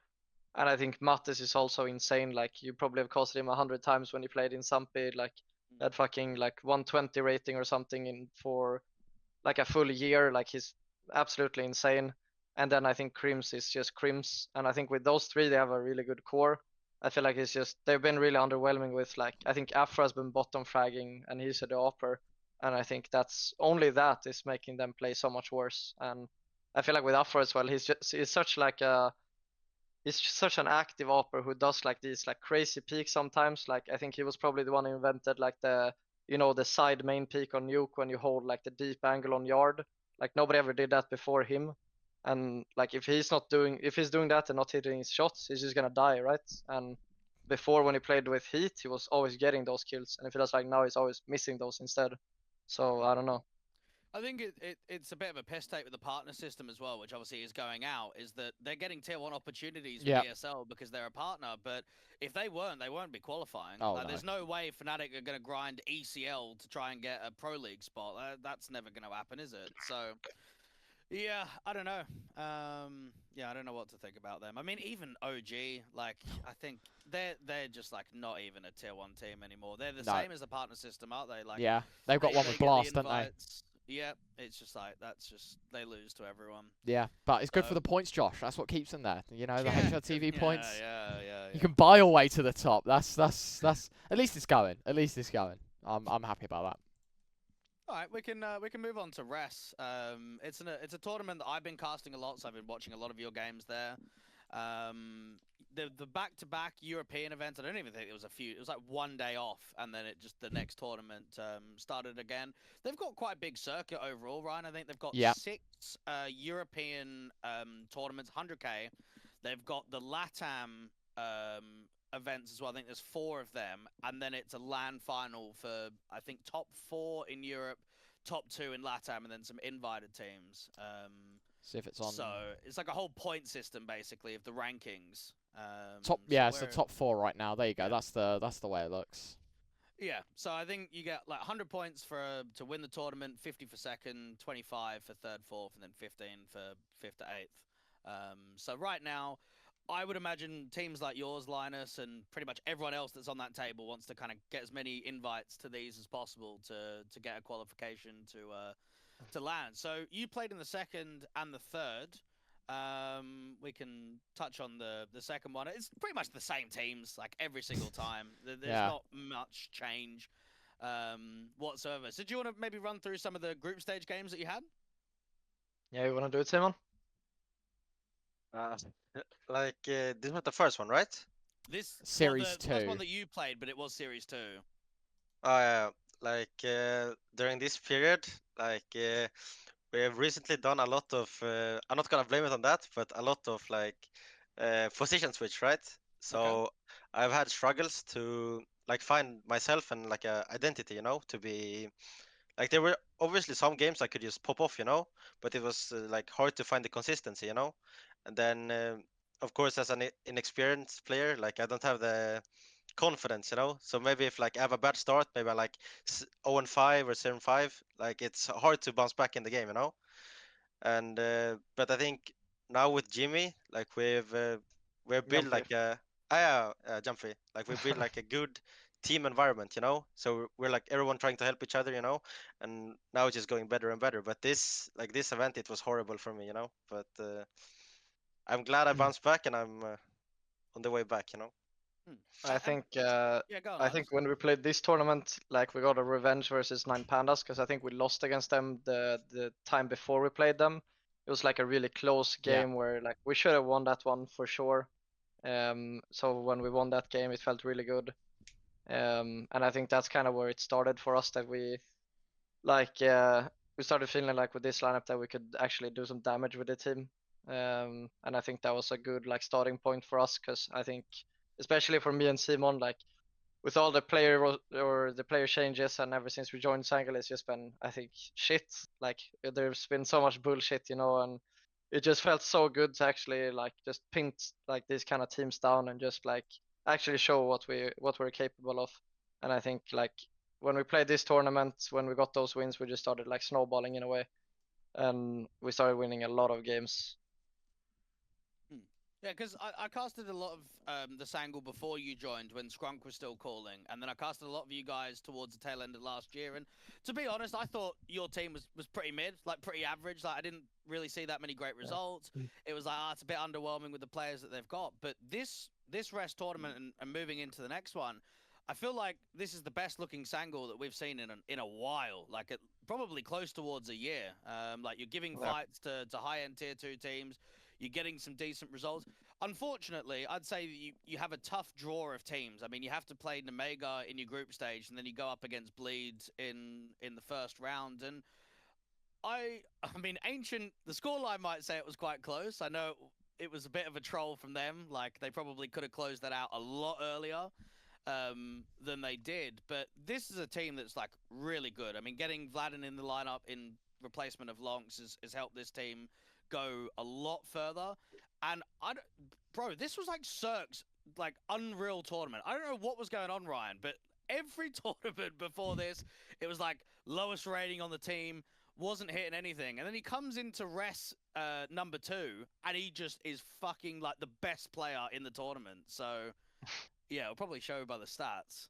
And I think Mattis is also insane. Like you probably have costed him 100 times when he played in Sampi. Like that fucking like 120 rating or something in for like a full year. Like he's absolutely insane. And then I think Crims is just Crims. And I think with those three, they have a really good core. I feel like it's just they've been really underwhelming with like I think Afra has been bottom fragging and he's a upper. And I think that's only that is making them play so much worse. And I feel like with Afra as well, he's such like a he's such an active opper who does like these like crazy peaks sometimes. Like I think he was probably the one who invented like the the side main peak on nuke when you hold like the deep angle on yard. Like nobody ever did that before him. And like if he's doing that and not hitting his shots, he's just gonna die, right? And before when he played with Heat, he was always getting those kills. And it feels like now he's always missing those instead. So I don't know. I think it's a bit of a piss take with the partner system as well, which obviously is going out, is that they're getting tier 1 opportunities with ESL because they're a partner, but if they weren't, they won't be qualifying. Oh, like, no. There's no way Fnatic are going to grind ECL to try and get a Pro League spot. That's never going to happen, is it? So, yeah, I don't know. Yeah, I don't know what to think about them. I mean, even OG, like, I think they're just, like, not even a tier 1 team anymore. They're the same as the partner system, aren't they? Like, yeah, they've got one with get the Blast, don't they? invites. Yeah, it's just like they lose to everyone. Yeah, but it's good for the points, Josh. That's what keeps them there. You know, the Yeah, HRTV points. Yeah. You can buy your way to the top. That's at least it's going. At least it's going. I'm happy about that. All right, we can move on to Res. It's a tournament that I've been casting a lot, so I've been watching a lot of your games there. The back-to-back European events, I don't even think it was it was like one day off, and then the next tournament started again. They've got quite a big circuit overall, Ryan. I think they've got 6 European tournaments, 100K. They've got the LATAM events as well. I think there's 4 of them, and then it's a LAN final for I think top 4 in Europe, top 2 in LATAM, and then some invited teams. See if it's on. So it's like a whole point system basically of the rankings. It's the top 4 right now. There you go. Yeah. That's the way it looks. Yeah, so I think you get like 100 points to win the tournament, 50 for second, 25 for third, fourth, and then 15 for fifth to eighth. So right now, I would imagine teams like yours, Linus, and pretty much everyone else that's on that table wants to kind of get as many invites to these as possible to get a qualification to land. So you played in the second and the third. We can touch on the second one. It's pretty much the same teams like every single time. There's not much change whatsoever. So do you want to maybe run through some of the group stage games that you had? Yeah, you wanna do it, Simon? This was the first one, right? This Series the first 2. one that you played, but it was Series 2. During this period, we have recently done a lot of. I'm not gonna blame it on that, but a lot of position switch, right? So I've had struggles to find myself and a identity, to be there were obviously some games I could just pop off, but it was hard to find the consistency, And then of course as an inexperienced player, I don't have the confidence, So maybe if I have a bad start, maybe I 0-5 or 7-5, it's hard to bounce back in the game, And but I think now with Jimmy, we've built Jumpy, we built a good team environment, So we're everyone trying to help each other, And now it's just going better and better. But this event, it was horrible for me, But I'm glad I bounced back, and I'm on the way back, I think go on, I think when we played this tournament, we got a revenge versus 9 Pandas because I think we lost against them the time before we played them. It was a really close game where we should have won that one for sure. So when we won that game, it felt really good. And I think that's kind of where it started for us, that we we started feeling with this lineup that we could actually do some damage with the team. and I think that was a good like starting point for us, because I think especially for me and Simon, like with all the the player changes and ever since we joined Sangal, it's just been, I think, shit. Like there's been so much bullshit, and it just felt so good to actually like just pin like these kind of teams down and just like actually show what we're capable of. And I think like when we played this tournament, when we got those wins, we just started like snowballing in a way, and we started winning a lot of games. Yeah, because I casted a lot of the Sangal before you joined when Scrunk was still calling, and then I casted a lot of you guys towards the tail end of last year. And to be honest, I thought your team was pretty mid, like pretty average. Like I didn't really see that many great results. It was like, it's a bit underwhelming with the players that they've got. But this rest tournament and moving into the next one, I feel like this is the best looking Sangal that we've seen in a while. Like probably close towards a year. Like you're giving fights to high end tier 2 teams. You're getting some decent results. Unfortunately, I'd say you have a tough draw of teams. I mean, you have to play Nemega in your group stage, and then you go up against Bleed in the first round. And I mean, Ancient, the scoreline might say it was quite close. I know it was a bit of a troll from them. Like, they probably could have closed that out a lot earlier than they did. But this is a team that's, like, really good. I mean, getting Vladin in the lineup in replacement of Lonks has helped this team go a lot further. And bro, this was like Cirque's like unreal tournament. I don't know what was going on, Ryan, but every tournament before this, it was like lowest rating on the team, wasn't hitting anything. And then he comes into Res number 2, and he just is fucking like the best player in the tournament. So yeah, it'll probably show by the stats.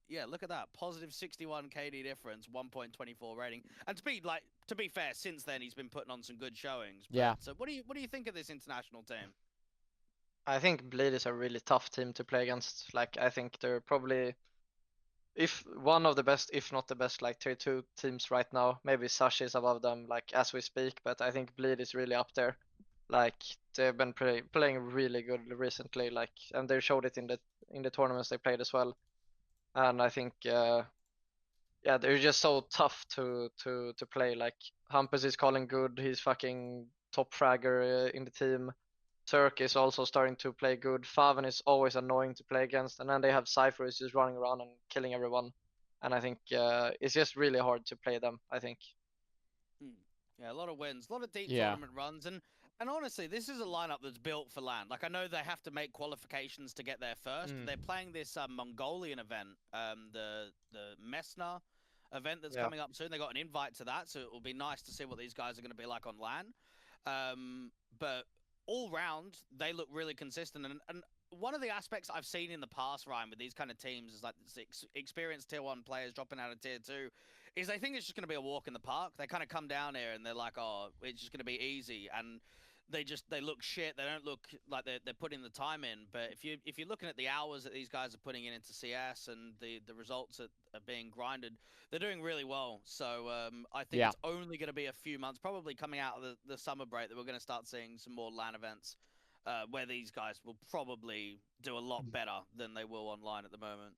Yeah, look at that. Positive 61 KD difference, 1.24 rating. And to be fair, since then he's been putting on some good showings. But, Yeah. so what do you think of this international team? I think Bleed is a really tough team to play against. Like I think they're probably if one of the best, if not the best, like tier 2 teams right now. Maybe Sashi is above them, like as we speak, but I think Bleed is really up there. Like they've been playing really good recently, like, and they showed it in the tournaments they played as well. And I think yeah, they're just so tough to play. Like Hampus is calling good, he's fucking top fragger in the team. Turk is also starting to play good. Faven is always annoying to play against, and then they have Cypher who's just running around and killing everyone. And I think it's just really hard to play them, I think. Yeah, a lot of wins, a lot of deep Yeah. tournament runs, and honestly, this is a lineup that's built for LAN. Like I know they have to make qualifications to get there first. But they're playing this Mongolian event, the Messner event that's coming up soon. They got an invite to that, so it will be nice to see what these guys are going to be like on LAN. But all round, they look really consistent. And one of the aspects I've seen in the past, Ryan, with these kind of teams is like experienced tier 1 players dropping out of tier 2, is they think it's just going to be a walk in the park. They kind of come down here and they're like, oh, it's just going to be easy. And they look shit. They don't look like they're putting the time in. But if you're looking at the hours that these guys are putting into CS and the results that are being grinded, they're doing really well. So I think it's only going to be a few months, probably coming out of the summer break, that we're going to start seeing some more LAN events where these guys will probably do a lot better than they will online at the moment.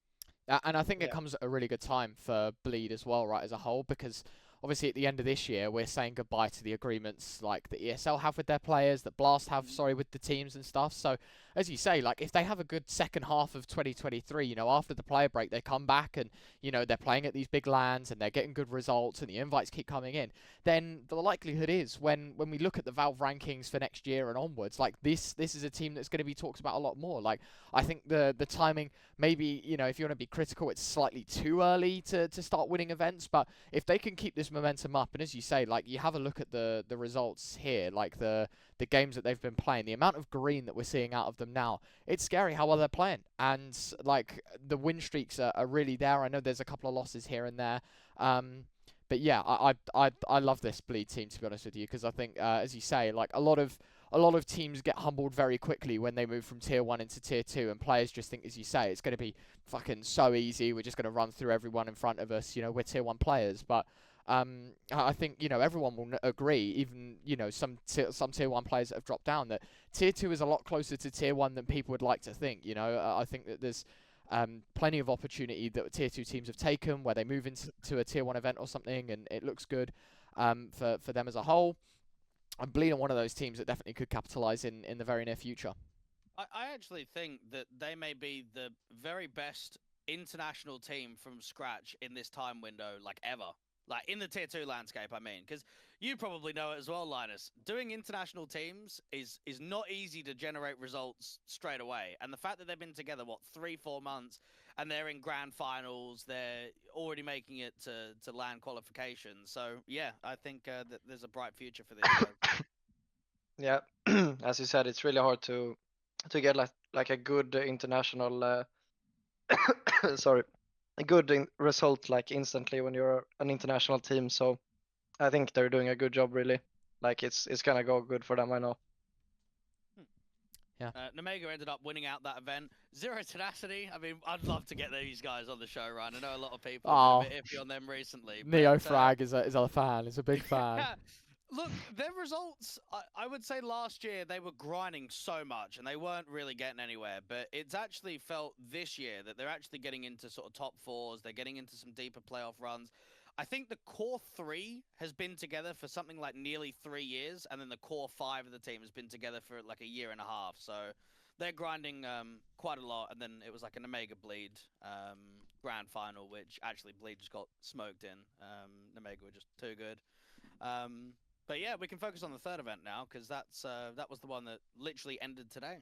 And I think it comes at a really good time for Bleed as well, right, as a whole, because obviously at the end of this year, we're saying goodbye to the agreements like the ESL have with their players, that Blast have, with the teams and stuff. So, as you say, like, if they have a good second half of 2023, after the player break, they come back and, they're playing at these big LANs and they're getting good results and the invites keep coming in, then the likelihood is when we look at the Valve rankings for next year and onwards, like, this is a team that's going to be talked about a lot more. Like, I think the timing, maybe, if you want to be critical, it's slightly too early to start winning events, but if they can keep this momentum up, and as you say, like, you have a look at the results here, like the games that they've been playing, the amount of green that we're seeing out of them now, it's scary how well they're playing, and like the win streaks are really there. I know there's a couple of losses here and there, but yeah, I love this Bleed team, to be honest with you, because I think as you say, like a lot of teams get humbled very quickly when they move from tier 1 into tier 2, and players just think, as you say, it's going to be fucking so easy, we're just going to run through everyone in front of us, we're tier 1 players. But I think, everyone will agree, even, some tier 1 players that have dropped down, that tier 2 is a lot closer to tier 1 than people would like to think. I think that there's plenty of opportunity that tier 2 teams have taken where they move into a tier 1 event or something, and it looks good for them as a whole. Bleed on one of those teams that definitely could capitalize in the very near future. I actually think that they may be the very best international team from scratch in this time window, like ever. Like in the tier 2 landscape, I mean, because you probably know it as well, Linus. Doing international teams is not easy to generate results straight away. And the fact that they've been together, what, 3-4 months, and they're in grand finals, they're already making it to LAN qualifications. So yeah, I think that there's a bright future for this guys. Yeah, as you said, it's really hard to get like a good international sorry, a good result like instantly when you're an international team. So I think they're doing a good job, really. Like it's gonna go good for them, I know. Yeah. Nemega ended up winning out that event. Zero Tenacity. I mean, I'd love to get these guys on the show, Ryan. I know a lot of people have been a bit iffy on them recently. Neo but, Frag is a fan. Is a big fan. Yeah. Look, their results, I would say last year they were grinding so much and they weren't really getting anywhere. But it's actually felt this year that they're actually getting into sort of top fours. They're getting into some deeper playoff runs. I think the core 3 has been together for something like nearly 3 years. And then the core 5 of the team has been together for like a year and a half. So they're grinding quite a lot. And then it was like an Omega Bleed grand final, which actually Bleed just got smoked in. Omega were just too good. But yeah, we can focus on the third event now because that was the one that literally ended today.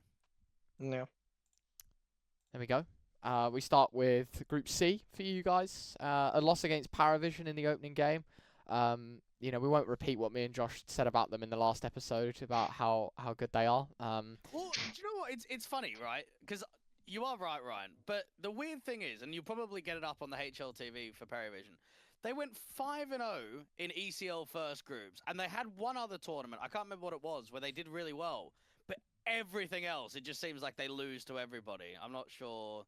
Yeah. There we go. We start with Group C for you guys. A loss against Paravision in the opening game. You know, we won't repeat what me and Josh said about them in the last episode about how good they are. Well, do you know what? It's funny, right? Because you are right, Ryan. But the weird thing is, and you probably get it up on the HLTV for Paravision, they went 5-0 in ECL first groups, and they had one other tournament. I can't remember what it was, where they did really well. But everything else, it just seems like they lose to everybody. I'm not sure.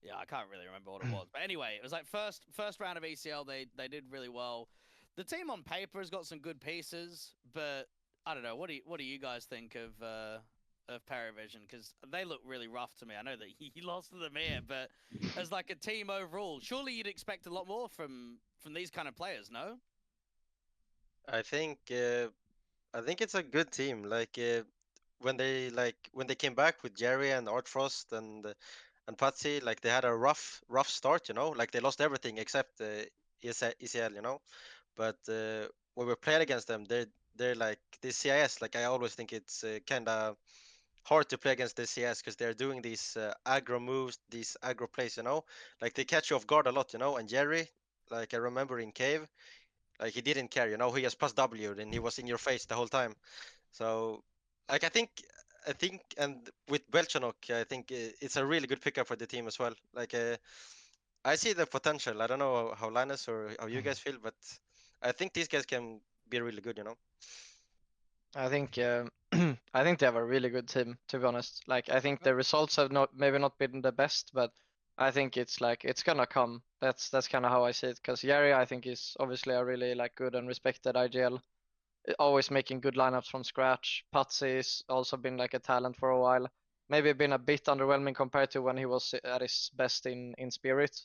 Yeah, I can't really remember what it was. But anyway, it was like first round of ECL, they did really well. The team on paper has got some good pieces, but I don't know. What do you guys think of Paravision? Because they look really rough to me. I know that he lost to them here, but as like a team overall, surely you'd expect a lot more from these kind of players, no? I think it's a good team. Like when they came back with Jerry and Art Frost and Patsy, like they had a rough start, you know. Like they lost everything except ECL, you know. But when we played against them, they're like this CIS. Like I always think it's kind of hard to play against the CS because they're doing these aggro moves, these aggro plays, you know. Like they catch you off guard a lot, you know. And Jerry, like I remember in Cave, like he didn't care, you know. He just pressed W and he was in your face the whole time. So, like I think, and with Belchanok, I think it's a really good pickup for the team as well. Like I see the potential. I don't know how Linus or how you guys feel, but I think these guys can be really good, you know. I think I think they have a really good team, to be honest. Like I think the results have maybe not been the best, but I think it's like it's gonna come. That's kind of how I see it. Because Yari, I think, is obviously a really like good and respected IGL, always making good lineups from scratch. Patsy's also been like a talent for a while. Maybe been a bit underwhelming compared to when he was at his best in Spirit.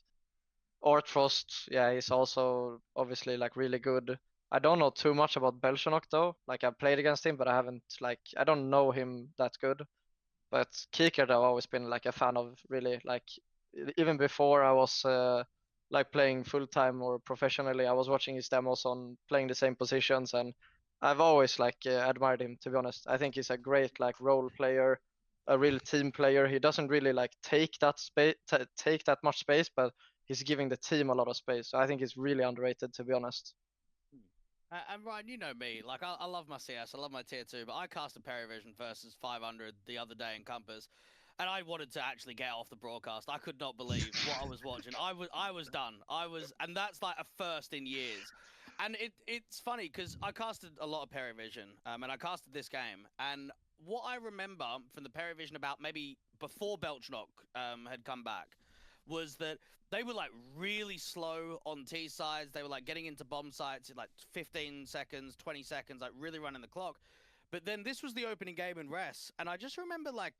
Art Frost, yeah, he's also obviously like really good. I don't know too much about Belchanok though. Like I've played against him, but I don't know him that good. But Kicker, though, I've always been like a fan of, really. Like even before I was like playing full time or professionally, I was watching his demos on playing the same positions, and I've always like admired him, to be honest. I think he's a great like role player, a real team player. He doesn't really like take that much space, but he's giving the team a lot of space. So I think he's really underrated, to be honest. And Ryan, you know me, like I love my CS, I love my tier 2, but I cast a Paravision versus 500 the other day in Compass, and I wanted to actually get off the broadcast. I could not believe what I was watching. I was done. And that's like a first in years. And it's funny because I casted a lot of Paravision, and I casted this game, and what I remember from the Paravision about maybe before Belchanok had come back was that they were like really slow on T sides. They were like getting into bomb sites in like 15 seconds, 20 seconds, like really running the clock. But then this was the opening game in Res, and I just remember like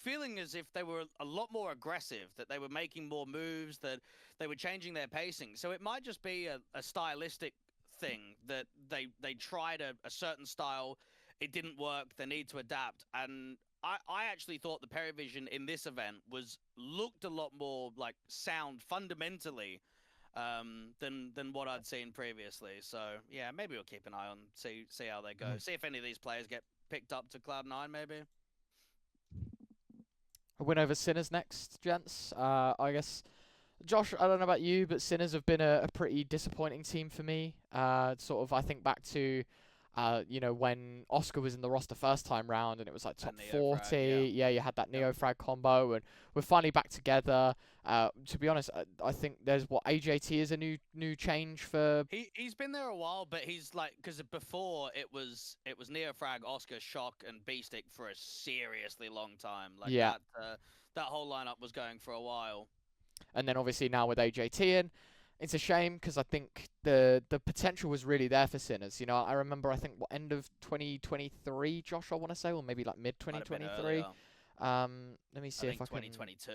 feeling as if they were a lot more aggressive, that they were making more moves, that they were changing their pacing. So it might just be a stylistic thing that they tried a certain style, it didn't work, they need to adapt. And I actually thought the Perivision in this event looked a lot more like sound fundamentally than what I'd seen previously. So yeah, maybe we'll keep an eye on, see how they go, see if any of these players get picked up to Cloud9 maybe. A win over Sinners next, gents. I guess, Josh, I don't know about you, but Sinners have been a pretty disappointing team for me. Sort of, I think back to, when Oscar was in the roster first time round, and it was like top 40. Yeah, you had that Neo Frag combo, and we're finally back together. To be honest, I think there's AJT is a new change for. He's been there a while, but he's like, because before it was Neo Frag, Oscar, Shock, and Beastick for a seriously long time. Like that whole lineup was going for a while. And then obviously now with AJT in, it's a shame because I think the potential was really there for Sinners. You know, I remember, I think end of 2023, Josh, I want to say, or maybe like mid 2023. Let me see if I can. 2022.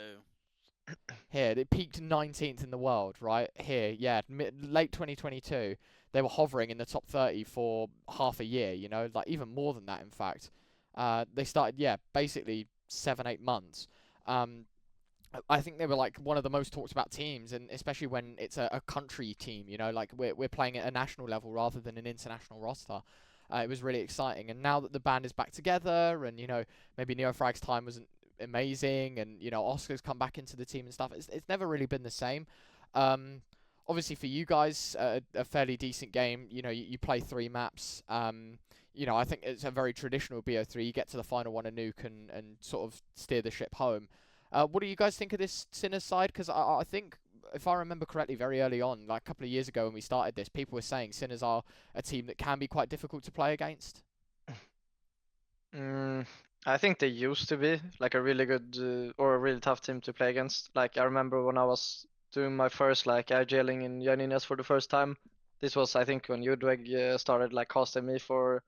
Here, it peaked 19th in the world, right? Here, yeah, late 2022. They were hovering in the top 30 for half a year, you know, like even more than that, in fact. They started, basically 7-8 months. I think they were like one of the most talked about teams, and especially when it's a country team, you know, like we're playing at a national level rather than an international roster. It was really exciting, and now that the band is back together, and you know, maybe Neofrag's time wasn't amazing, and you know, Oscar's come back into the team and stuff. It's never really been the same. Obviously for you guys, a fairly decent game. You know, you play 3 maps. You know, I think it's a very traditional BO3. You get to the final one, a nuke, and sort of steer the ship home. What do you guys think of this Sinners side? Because I think, if I remember correctly, very early on, like a couple of years ago when we started this, people were saying Sinners are a team that can be quite difficult to play against. I think they used to be like a really good or a really tough team to play against. Like I remember when I was doing my first like IGLing in Janinias for the first time. This was, I think, when Dweg started like casting me for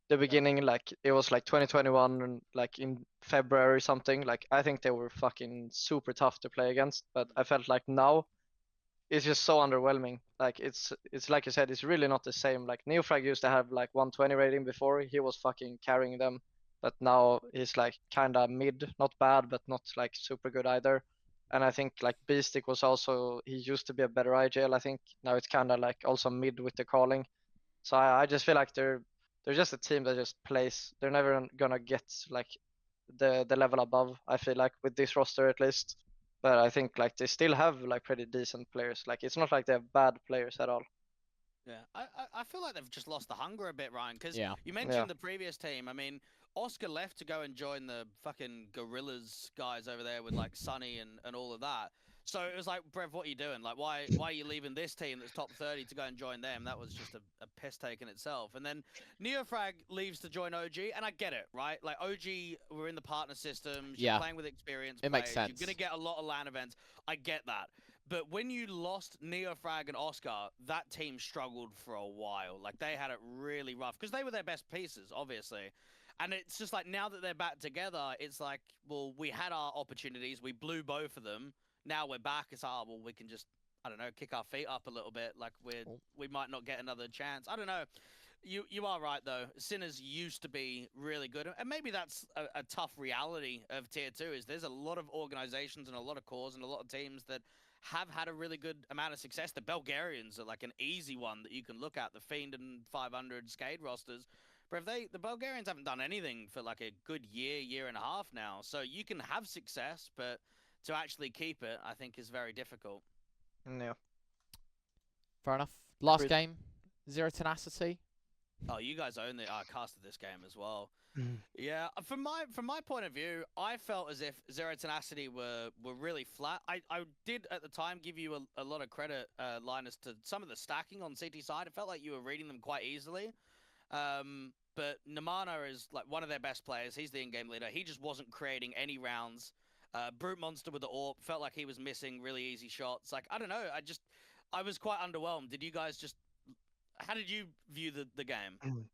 the beginning. Like it was like 2021 and like in February or something. Like I think they were fucking super tough to play against, but I felt like now it's just so underwhelming. Like it's like you said, it's really not the same. Like Neofrag used to have like 120 rating before, he was fucking carrying them, but now he's like kinda mid, not bad, but not like super good either. And I think like Beastick was also, he used to be a better IGL, I think. Now it's kinda like also mid with the calling. So I just feel like they're just a team that just plays. They're never gonna get like the level above, I feel like, with this roster at least. But I think like they still have like pretty decent players. Like it's not like they have bad players at all. Yeah, I feel like they've just lost the hunger a bit, Ryan, because you mentioned Yeah. the previous team. I mean, Oscar left to go and join the fucking Gorillas guys over there with like Sunny and all of that. So it was like, Brev, what are you doing? Like, why are you leaving this team that's top 30 to go and join them? That was just a piss take in itself. And then Neofrag leaves to join OG, and I get it, right? Like OG, we're in the partner systems, you're playing with experienced It players, makes sense. you're gonna get a lot of LAN events. I get that. But when you lost Neofrag and Oscar, that team struggled for a while. Like they had it really rough because they were their best pieces, obviously. And it's just like now that they're back together, it's like, well, we had our opportunities, we blew both of them. Now we're back. It's well, we can just, I don't know, kick our feet up a little bit. Like we might not get another chance. I don't know. You are right though. Sinners used to be really good, and maybe that's a tough reality of tier 2. Is there's a lot of organizations and a lot of cores and a lot of teams that have had a really good amount of success. The Bulgarians are like an easy one that you can look at. The Fiend and 500 Skade rosters. But the Bulgarians haven't done anything for like a good year and a half now. So you can have success, but to actually keep it, I think, is very difficult. Yeah. Fair enough. Last game, Zero Tenacity. Oh, you guys own the cast of this game as well. Yeah, from my point of view, I felt as if Zero Tenacity were really flat. I did at the time give you a lot of credit, Linus, to some of the stacking on CT side. It felt like you were reading them quite easily. But Namana is like one of their best players. He's the in-game leader. He just wasn't creating any rounds. Brute Monster with the AWP felt like he was missing really easy shots. Like, I don't know. I was quite underwhelmed. Did you guys just... How did you view the game?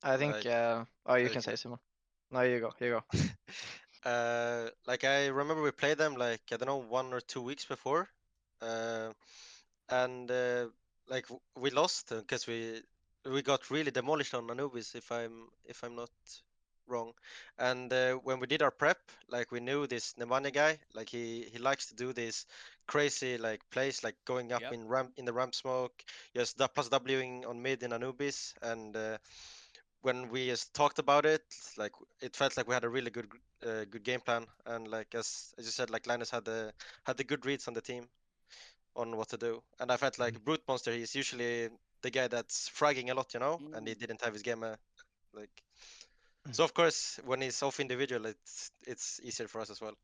I think... you can say, Simon. No, you go. Like I remember we played them like, I don't know, 1 or 2 weeks before. And like we lost because we got really demolished on Anubis, if I'm not wrong. And when we did our prep, like we knew this Nemanja guy, like he likes to do this crazy like plays, like going up Yep. in the ramp smoke, just plus Wing on mid in Anubis. And when we just talked about it, like it felt like we had a really good game plan. And like as you said, like Linus had the good reads on the team on what to do. And I felt like Brute Monster, he's usually the guy that's fragging a lot, you know, and he didn't have his game like. So of course, when he's off individual, it's easier for us as well.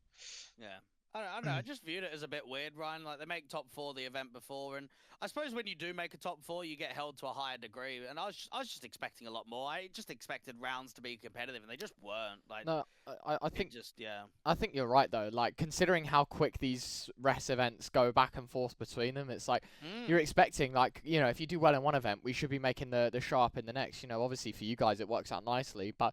Yeah. I don't know. I just viewed it as a bit weird, Ryan. Like, they make top 4 the event before, and I suppose when you do make a top 4, you get held to a higher degree. And I was just expecting a lot more. I just expected rounds to be competitive, and they just weren't. Like, No, I think yeah. I think you're right though. Like considering how quick these rest events go back and forth between them, it's like you're expecting, like, you know, if you do well in one event, we should be making the sharp in the next. You know, obviously for you guys it works out nicely, but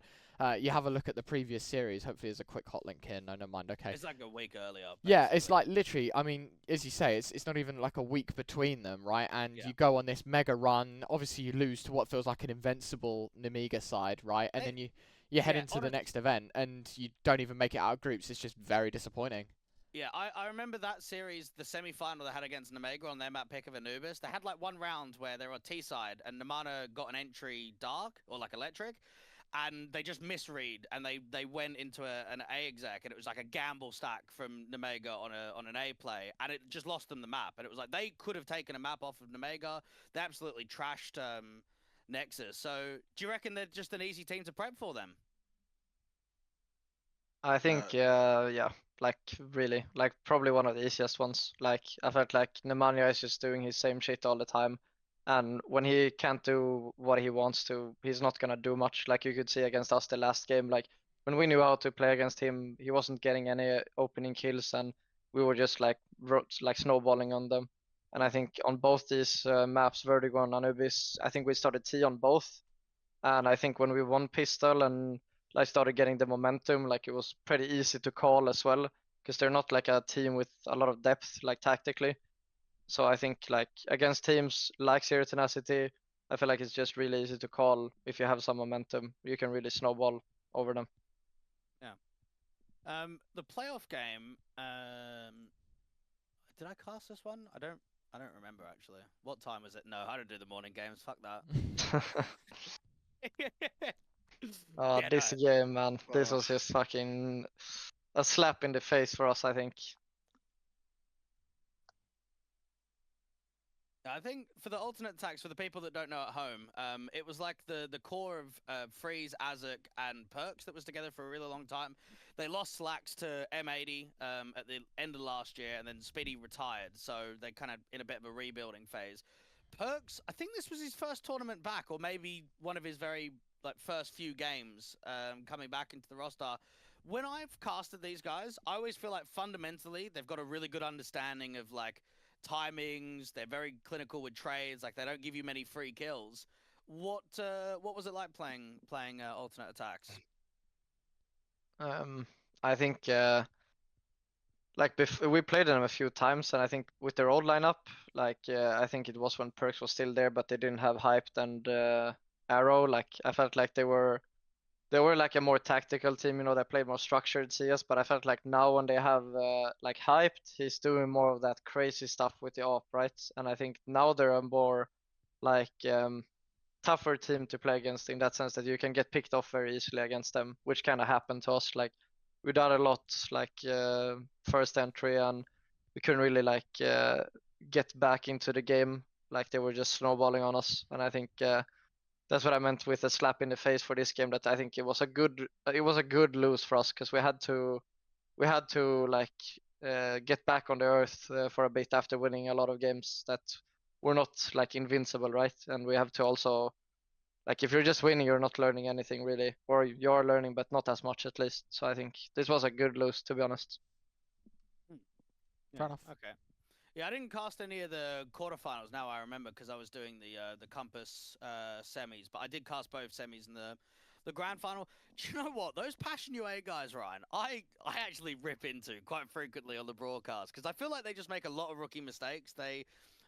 you have a look at the previous series. Hopefully there's a quick hot link here. No, never mind. Okay. It's like a week earlier. Yeah, it's basically. like literally. I mean, as you say, it's not even like a week between them, right? And Yeah. you go on this mega run. Obviously, you lose to what feels like an invincible Nemiga side, right? And then you head yeah, into the next event, and you don't even make it out of groups. It's just very disappointing. Yeah, I remember that series, the semi-final they had against Nemega on their map pick of Anubis. They had like one round where they were on T side and Nemanja got an entry dark or like electric, and they just misread and they went into an A exec, and it was like a gamble stack from Nemega on an A play, and it just lost them the map. And it was like they could have taken a map off of Nemega. They absolutely trashed Nexus. So do you reckon they're just an easy team to prep for them? I think, yeah, like really, like probably one of the easiest ones. Like I felt like Nemanja is just doing his same shit all the time, and when he can't do what he wants to, he's not gonna do much. Like you could see against us the last game, like when we knew how to play against him, he wasn't getting any opening kills, and we were just like snowballing on them. And I think on both these maps, Vertigo and Anubis, I think we started T on both, and I think when we won Pistol and like started getting the momentum, like it was pretty easy to call as well, because they're not like a team with a lot of depth, like tactically. So I think like against teams like Zero Tenacity, I feel like it's just really easy to call if you have some momentum. You can really snowball over them. Yeah. The playoff game. Did I cast this one? I don't remember actually. What time was it? No, I don't do the morning games. Fuck that. Yeah, this no. game, man, this was just fucking a slap in the face for us, I think. I think for the alternate attacks, for the people that don't know at home, it was like the core of Freeze, Azuk, and Perks that was together for a really long time. They lost Slacks to M80 at the end of last year, and then Speedy retired, so they kind of in a bit of a rebuilding phase. Perks, I think this was his first tournament back, or maybe one of his very like first few games coming back into the roster. When I've casted these guys, I always feel like fundamentally they've got a really good understanding of like timings. They're very clinical with trades. Like they don't give you many free kills. What was it like playing alternate attacks? I think like we played them a few times, and I think with their old lineup, like I think it was when Perks was still there, but they didn't have Hyped and Arrow. Like I felt like they were like a more tactical team, you know, they played more structured CS. But I felt like now when they have like Hyped, he's doing more of that crazy stuff with the op, right? And I think now they're a more like tougher team to play against, in that sense that you can get picked off very easily against them, which kind of happened to us. Like we did a lot like first entry, and we couldn't really like get back into the game. Like they were just snowballing on us, and I think that's what I meant with a slap in the face for this game. That I think it was a good lose for us, because we had to like get back on the earth for a bit after winning a lot of games that were not like invincible, right? And we have to also, like, if you're just winning, you're not learning anything really, or you're learning but not as much at least. So I think this was a good lose, to be honest. Fair enough. Okay. Yeah, I didn't cast any of the quarterfinals. Now I remember, because I was doing the Compass semis, but I did cast both semis in the grand final. Do you know what? Those Passion UA guys, Ryan, I actually rip into quite frequently on the broadcast, because I feel like they just make a lot of rookie mistakes. They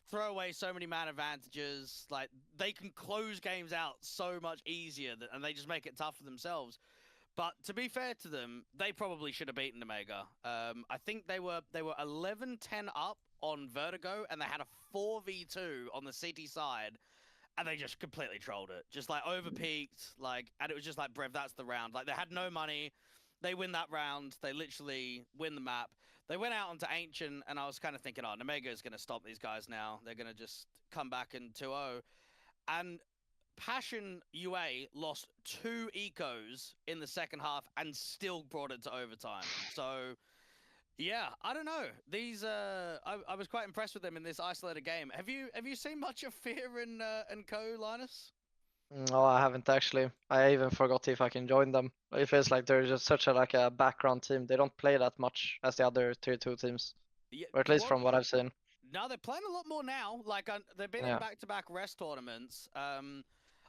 throw away so many man advantages. Like they can close games out so much easier, and they just make it tough for themselves. But to be fair to them, they probably should have beaten Omega. I think they were 11-10 up on Vertigo, and they had a 4v2 on the City side, and they just completely trolled it. Just like overpeaked, like, and it was just like, Brev, that's the round. Like they had no money. They win that round. They literally win the map. They went out onto Ancient, and I was kind of thinking, oh, Omega is going to stop these guys now. They're going to just come back in 2-0. And Passion UA lost 2 ecos in the second half and still brought it to overtime. So, yeah, I don't know. These, I was quite impressed with them in this isolated game. Have you seen much of Fear and Co, Linus? No, I haven't actually. I even forgot if I can join them. It feels like they're just such a background team. They don't play that much as the other tier 2 teams, Yeah, or at least from what I've seen. No, they're playing a lot more now. Like they've been in back-to-back rest tournaments.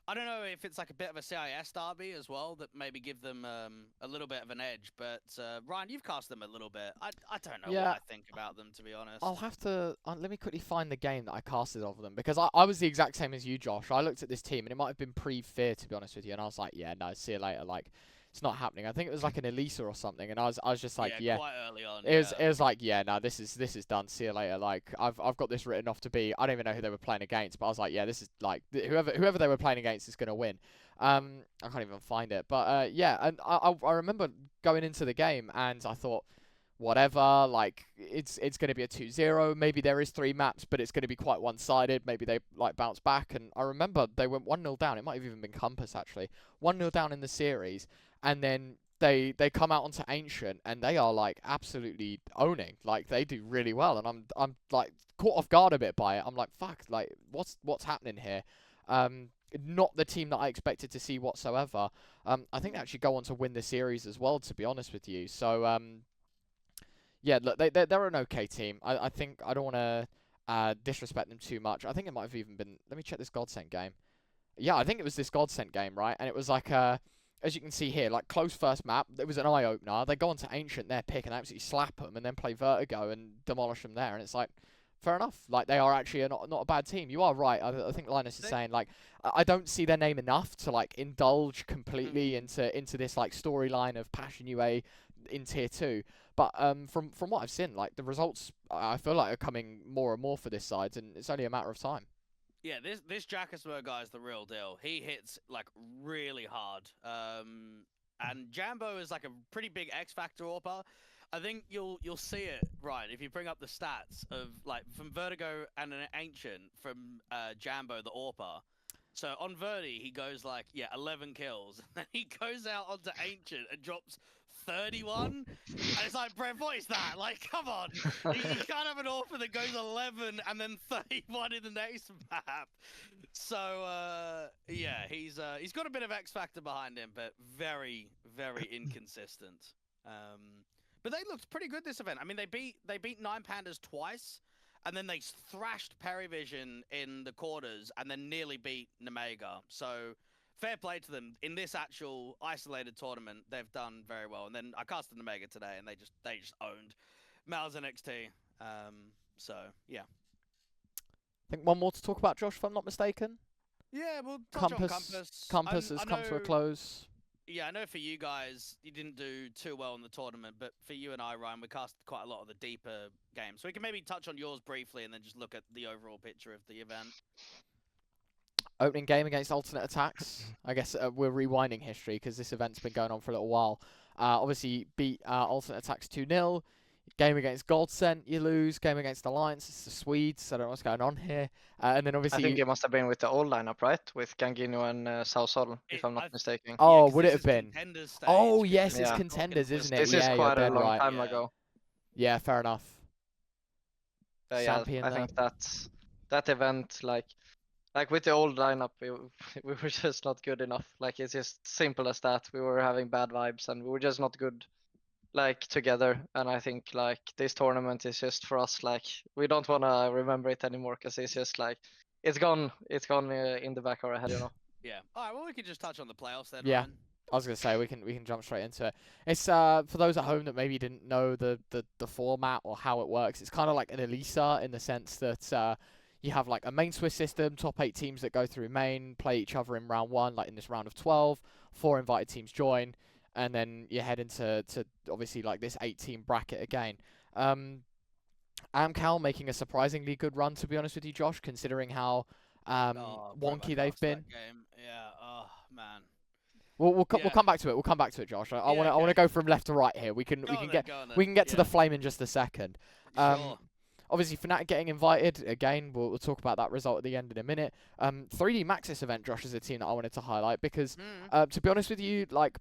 I don't know if it's like a bit of a CIS derby as well that maybe give them a little bit of an edge. But Ryan, you've cast them a little bit. I don't know what I think about them, to be honest. I'll have to let me quickly find the game that I casted of them, because I was the exact same as you, Josh. I looked at this team and it might have been pre-Fear, to be honest with you, and I was like, yeah, no, see you later. Like, it's not happening. I think it was like an Elisa or something, and I was just like, yeah. Quite early on. It was like, yeah, no, this is done. See you later. Like, I've got this written off to be. I don't even know who they were playing against, but I was like, yeah, this is like whoever they were playing against is gonna win. I can't even find it, but yeah, and I remember going into the game and I thought, whatever, like it's gonna be a 2-0. Maybe there is 3 maps, but it's gonna be quite one-sided. Maybe they like bounce back, and I remember they went 1-0 down. It might have even been Compass actually, 1-0 down in the series, and then they come out onto Ancient and they are like absolutely owning. Like they do really well, and I'm like caught off guard a bit by it. I'm like, fuck, like what's happening here? Not the team that I expected to see whatsoever. I think they actually go on to win the series as well, to be honest with you. So yeah, look, they're an okay team. I think I don't want to disrespect them too much. I think it might have even been. Let me check this Godsent game. Yeah, I think it was this Godsent game, right? And it was like as you can see here, like close first map. It was an eye opener. They go on to Ancient, their pick, and absolutely slap them, and then play Vertigo and demolish them there. And it's like, fair enough. Like they are actually not a bad team. You are right. I think Linus is saying like I don't see their name enough to like indulge completely into this like storyline of Passion UA in tier 2. But from what I've seen, like the results, I feel like are coming more and more for this side, and it's only a matter of time. Yeah, this Jackasmer guy is the real deal. He hits like really hard. And Jambo is like a pretty big X Factor AWPer. I think you'll see it, right, if you bring up the stats of like from Vertigo and an Ancient from Jambo the AWPer. So on Verdi he goes like 11 kills, and then he goes out onto Ancient and drops 31, and it's like, Brett, what is that? Like, come on, you can't have an AWPer that goes 11 and then 31 in the next map. So yeah, he's got a bit of X Factor behind him, but very, very inconsistent. But they looked pretty good this event. I mean, they beat 9 Pandas twice, and then they thrashed Perivision in the quarters, and then nearly beat Nemega. So fair play to them. In this actual isolated tournament, they've done very well. And then I casted Nemega today, and they just owned Mal's NXT. So yeah. I think one more to talk about, Josh, if I'm not mistaken. Yeah, we'll touch on Compass. Compass has come to a close. Yeah, I know for you guys, you didn't do too well in the tournament, but for you and I, Ryan, we cast quite a lot of the deeper games. So we can maybe touch on yours briefly and then just look at the overall picture of the event. Opening game against Alternate Attacks. I guess we're rewinding history because this event's been going on for a little while. Obviously, beat Alternate Attacks 2-0. Game against Godsent, you lose. Game against Alliance, it's the Swedes. I don't know what's going on here. And then obviously, I think it must have been with the old lineup, right? With Gangino and Southall, if I'm not mistaken. Oh, Yeah, would it have been? Oh, yes, it's Yeah. Contenders, isn't it? This is Yeah, quite you're a dead long right. time ago. Yeah, fair enough. Yeah, Sampian I there. think that event, like with the old lineup, we were just not good enough. Like it's just simple as that. We were having bad vibes, and we were just not good, like together. And I think like this tournament is just for us. Like we don't want to remember it anymore because it's just like it's gone. It's gone in the back of our head, you know. Yeah. All right. Well, we can just touch on the playoffs then. Yeah. Ryan. I was gonna say we can jump straight into it. It's for those at home that maybe didn't know the format or how it works. It's kind of like an Elisa in the sense that you have like a main Swiss system, top 8 teams that go through main, play each other in round 1, like in this round of 12, 4 invited teams join, and then you head into obviously like this 8-team bracket again. Amcal making a surprisingly good run, to be honest with you, Josh, considering how wonky they've been. Yeah. Oh man. We'll Yeah. come back to it. We'll come back to it, Josh. I Yeah, want to okay. go from left to right here. We can Go on get then. we can get to the Yeah. flame in just a second. Sure. Obviously, Fnatic getting invited again. We'll talk about that result at the end in a minute. 3D Maxis event, Josh, is a team that I wanted to highlight because, to be honest with you, like.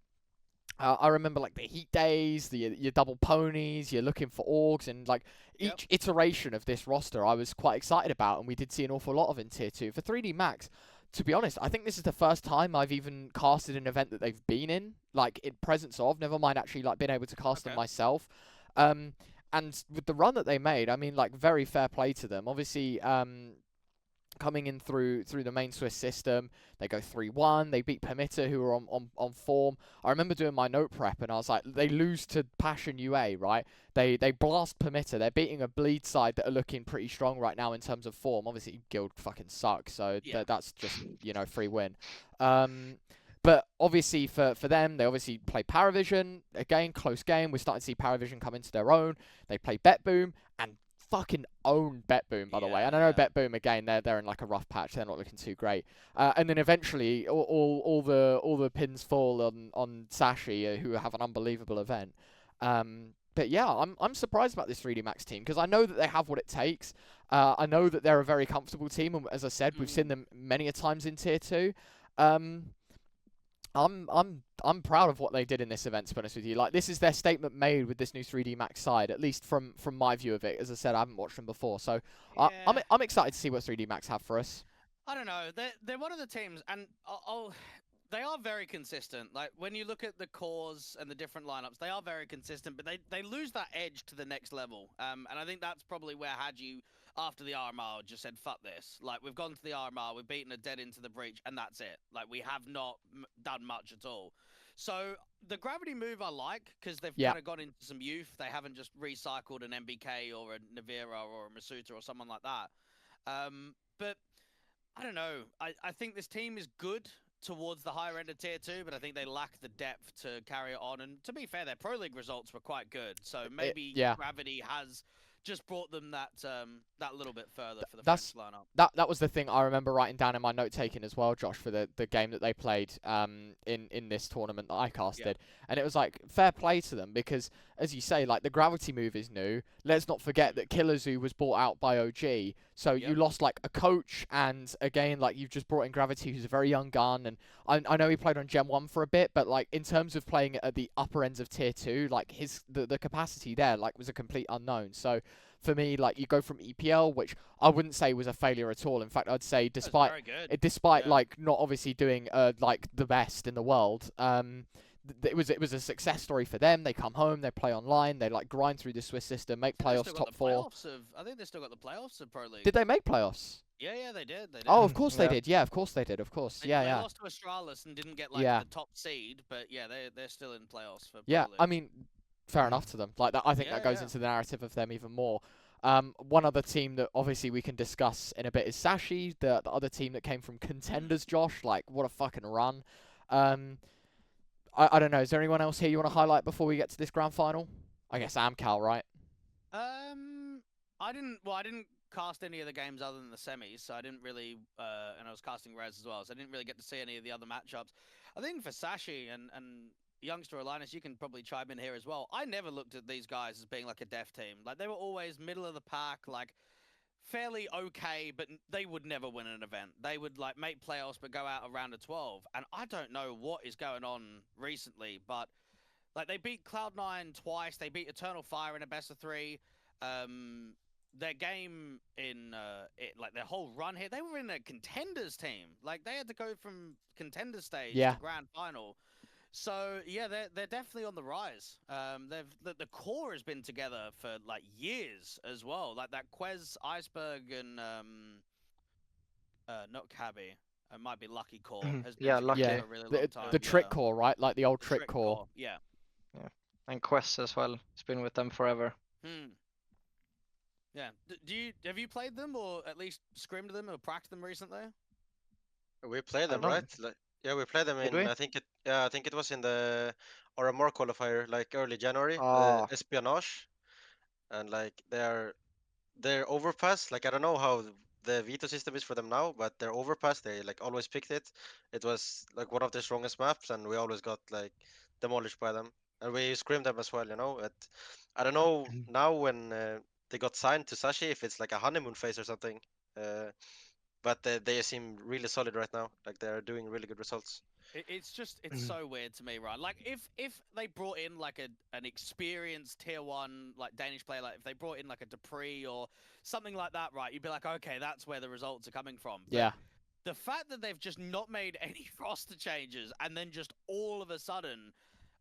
I remember like the heat days, your double ponies, you're looking for orgs, and like each iteration of this roster I was quite excited about, and we did see an awful lot of in Tier 2. For 3D Max, to be honest, I think this is the first time I've even casted an event that they've been in, like in presence of, never mind actually like being able to cast them myself. And with the run that they made, I mean, like, very fair play to them. Obviously, coming in through the main Swiss system, they go 3-1. They beat Permitter, who are on form. I remember doing my note prep, and I was like, they lose to Passion UA, right? They blast Permitter. They're beating a Bleed side that are looking pretty strong right now in terms of form. Obviously, Guild fucking sucks, so that's just, you know, free win. But obviously for them, they obviously play Paravision. Again, close game. We're starting to see Paravision come into their own. They play BetBoom and fucking own BetBoom, by the way. And I know BetBoom, again, they're in like a rough patch. They're not looking too great. And then eventually all the pins fall on Sashi, who have an unbelievable event. But yeah, I'm surprised about this 3D Max team because I know that they have what it takes. I know that they're a very comfortable team, and as I said, we've seen them many a times in Tier 2. I'm proud of what they did in this event, to be honest with you. Like, this is their statement made with this new 3D Max side, at least from my view of it. As I said, I haven't watched them before, so I'm excited to see what 3D Max have for us. I don't know. They're one of the teams, and they are very consistent. Like, when you look at the cores and the different lineups, they are very consistent, but they lose that edge to the next level. And I think that's probably where had you after the RMR just said, fuck this. Like, we've gone to the RMR, we've beaten a dead into the breach, and that's it. Like, we have not done much at all. So the gravity move I like, because they've kind of gone into some youth. They haven't just recycled an MBK or a Navira or a Masuta or someone like that. But I don't know. I think this team is good towards the higher end of Tier 2, but I think they lack the depth to carry it on. And to be fair, their Pro League results were quite good. So maybe gravity has just brought them that little bit further for the French lineup. That was the thing I remember writing down in my note taking as well, Josh, for the game that they played in this tournament that I casted. And it was like, fair play to them, because as you say, like, the gravity move is new. Let's not forget that Killer Zoo was bought out by OG, so you lost like a coach, and again, like, you've just brought in Gravity, who's a very young gun, and I know he played on Gen 1 for a bit, but like, in terms of playing at the upper ends of Tier 2, like, the capacity there, like, was a complete unknown. So for me, like, you go from EPL, which I wouldn't say was a failure at all. In fact, I'd say despite like not obviously doing like the best in the world, it was a success story for them. They come home, they play online, they like grind through the Swiss system, make playoffs, top 4. I think they still got the playoffs of Pro League. Did they make playoffs? Yeah, they did. Oh, of course they did. Yeah, of course they did. Of course. They lost to Astralis and didn't get like the top seed, but yeah, they're still in playoffs for Pro League. I mean, fair enough to them. Like, that, I think that goes into the narrative of them even more. One other team that obviously we can discuss in a bit is Sashi, the other team that came from Contenders, Josh. Like, what a fucking run. I don't know. Is there anyone else here you want to highlight before we get to this grand final? I guess Amcal, right? I didn't cast any of the games other than the semis, so I didn't really, and I was casting Res as well, so I didn't really get to see any of the other matchups. I think for Sashi and Youngster Linus, you can probably chime in here as well. I never looked at these guys as being like a def team. Like, they were always middle of the pack, like fairly okay, but they would never win an event. They would like make playoffs but go out a round of 12. And I don't know what is going on recently, but like, they beat Cloud9 twice. They beat Eternal Fire in a best of 3. Their game in like their whole run here, they were in a Contenders team. Like, they had to go from Contender stage to grand final. So yeah, they're definitely on the rise. The core has been together for like years as well. Like that Quez, Iceberg, and not Cabby. It might be Lucky Core. Has been Lucky. For a really long time. The Trick Core, right? Like the old Trick Core. Yeah. And Quest as well. It's been with them forever. Yeah. Have you played them or at least scrimmed them or practiced them recently? We played them, don't know. right? Like, yeah, we played them Did in. we? I think it was in the RMR qualifier, like early January, the Ah, espionage, and like their overpass. Like I don't know how the veto system is for them now, but their overpass, they like always picked it. It was like one of the strongest maps, and we always got like demolished by them, and we screamed them as well. You know, I don't know now when they got signed to Sashi if it's like a honeymoon phase or something. Uh, but they seem really solid right now. Like they're doing really good results. It's so weird to me, right? Like if they brought in like an experienced tier 1 like Danish player, like if they brought in like a Dupree or something like that, right? You'd be like, okay, that's where the results are coming from. But Yeah. the fact that they've just not made any roster changes and then just all of a sudden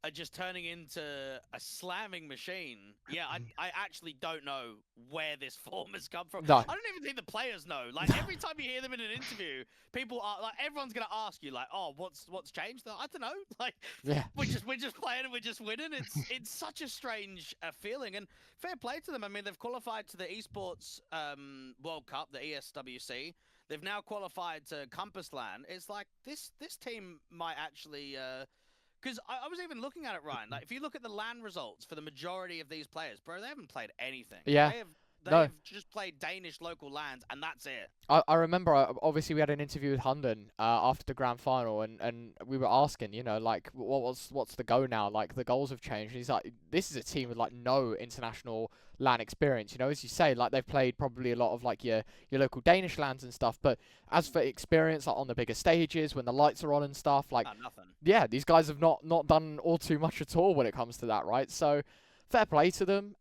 are just turning into a slamming machine. Yeah, I actually don't know where this form has come from. No. I don't even think the players know. Like every time you hear them in an interview, people are like, everyone's gonna ask you like, oh, what's changed? I don't know. Like, Yeah. we're just playing and we're just winning. It's such a strange feeling. And fair play to them. I mean, they've qualified to the esports World Cup, the ESWC. They've now qualified to Compass LAN. It's like this team might actually. Because I was even looking at it, Ryan. Like, if you look at the LAN results for the majority of these players, bro, they haven't played anything. Yeah. They No. have just played Danish local LANs, and that's it. I remember, obviously, we had an interview with Hunden after the grand final, and we were asking, you know, like, what's the go now? Like, the goals have changed. And he's like, this is a team with, like, no international LAN experience, you know, as you say, like, they've played probably a lot of, like, your local Danish LANs and stuff, but as for experience, like, on the bigger stages, when the lights are on and stuff, like, Nothing. yeah, these guys have not done all too much at all when it comes to that, right? So, fair play to them.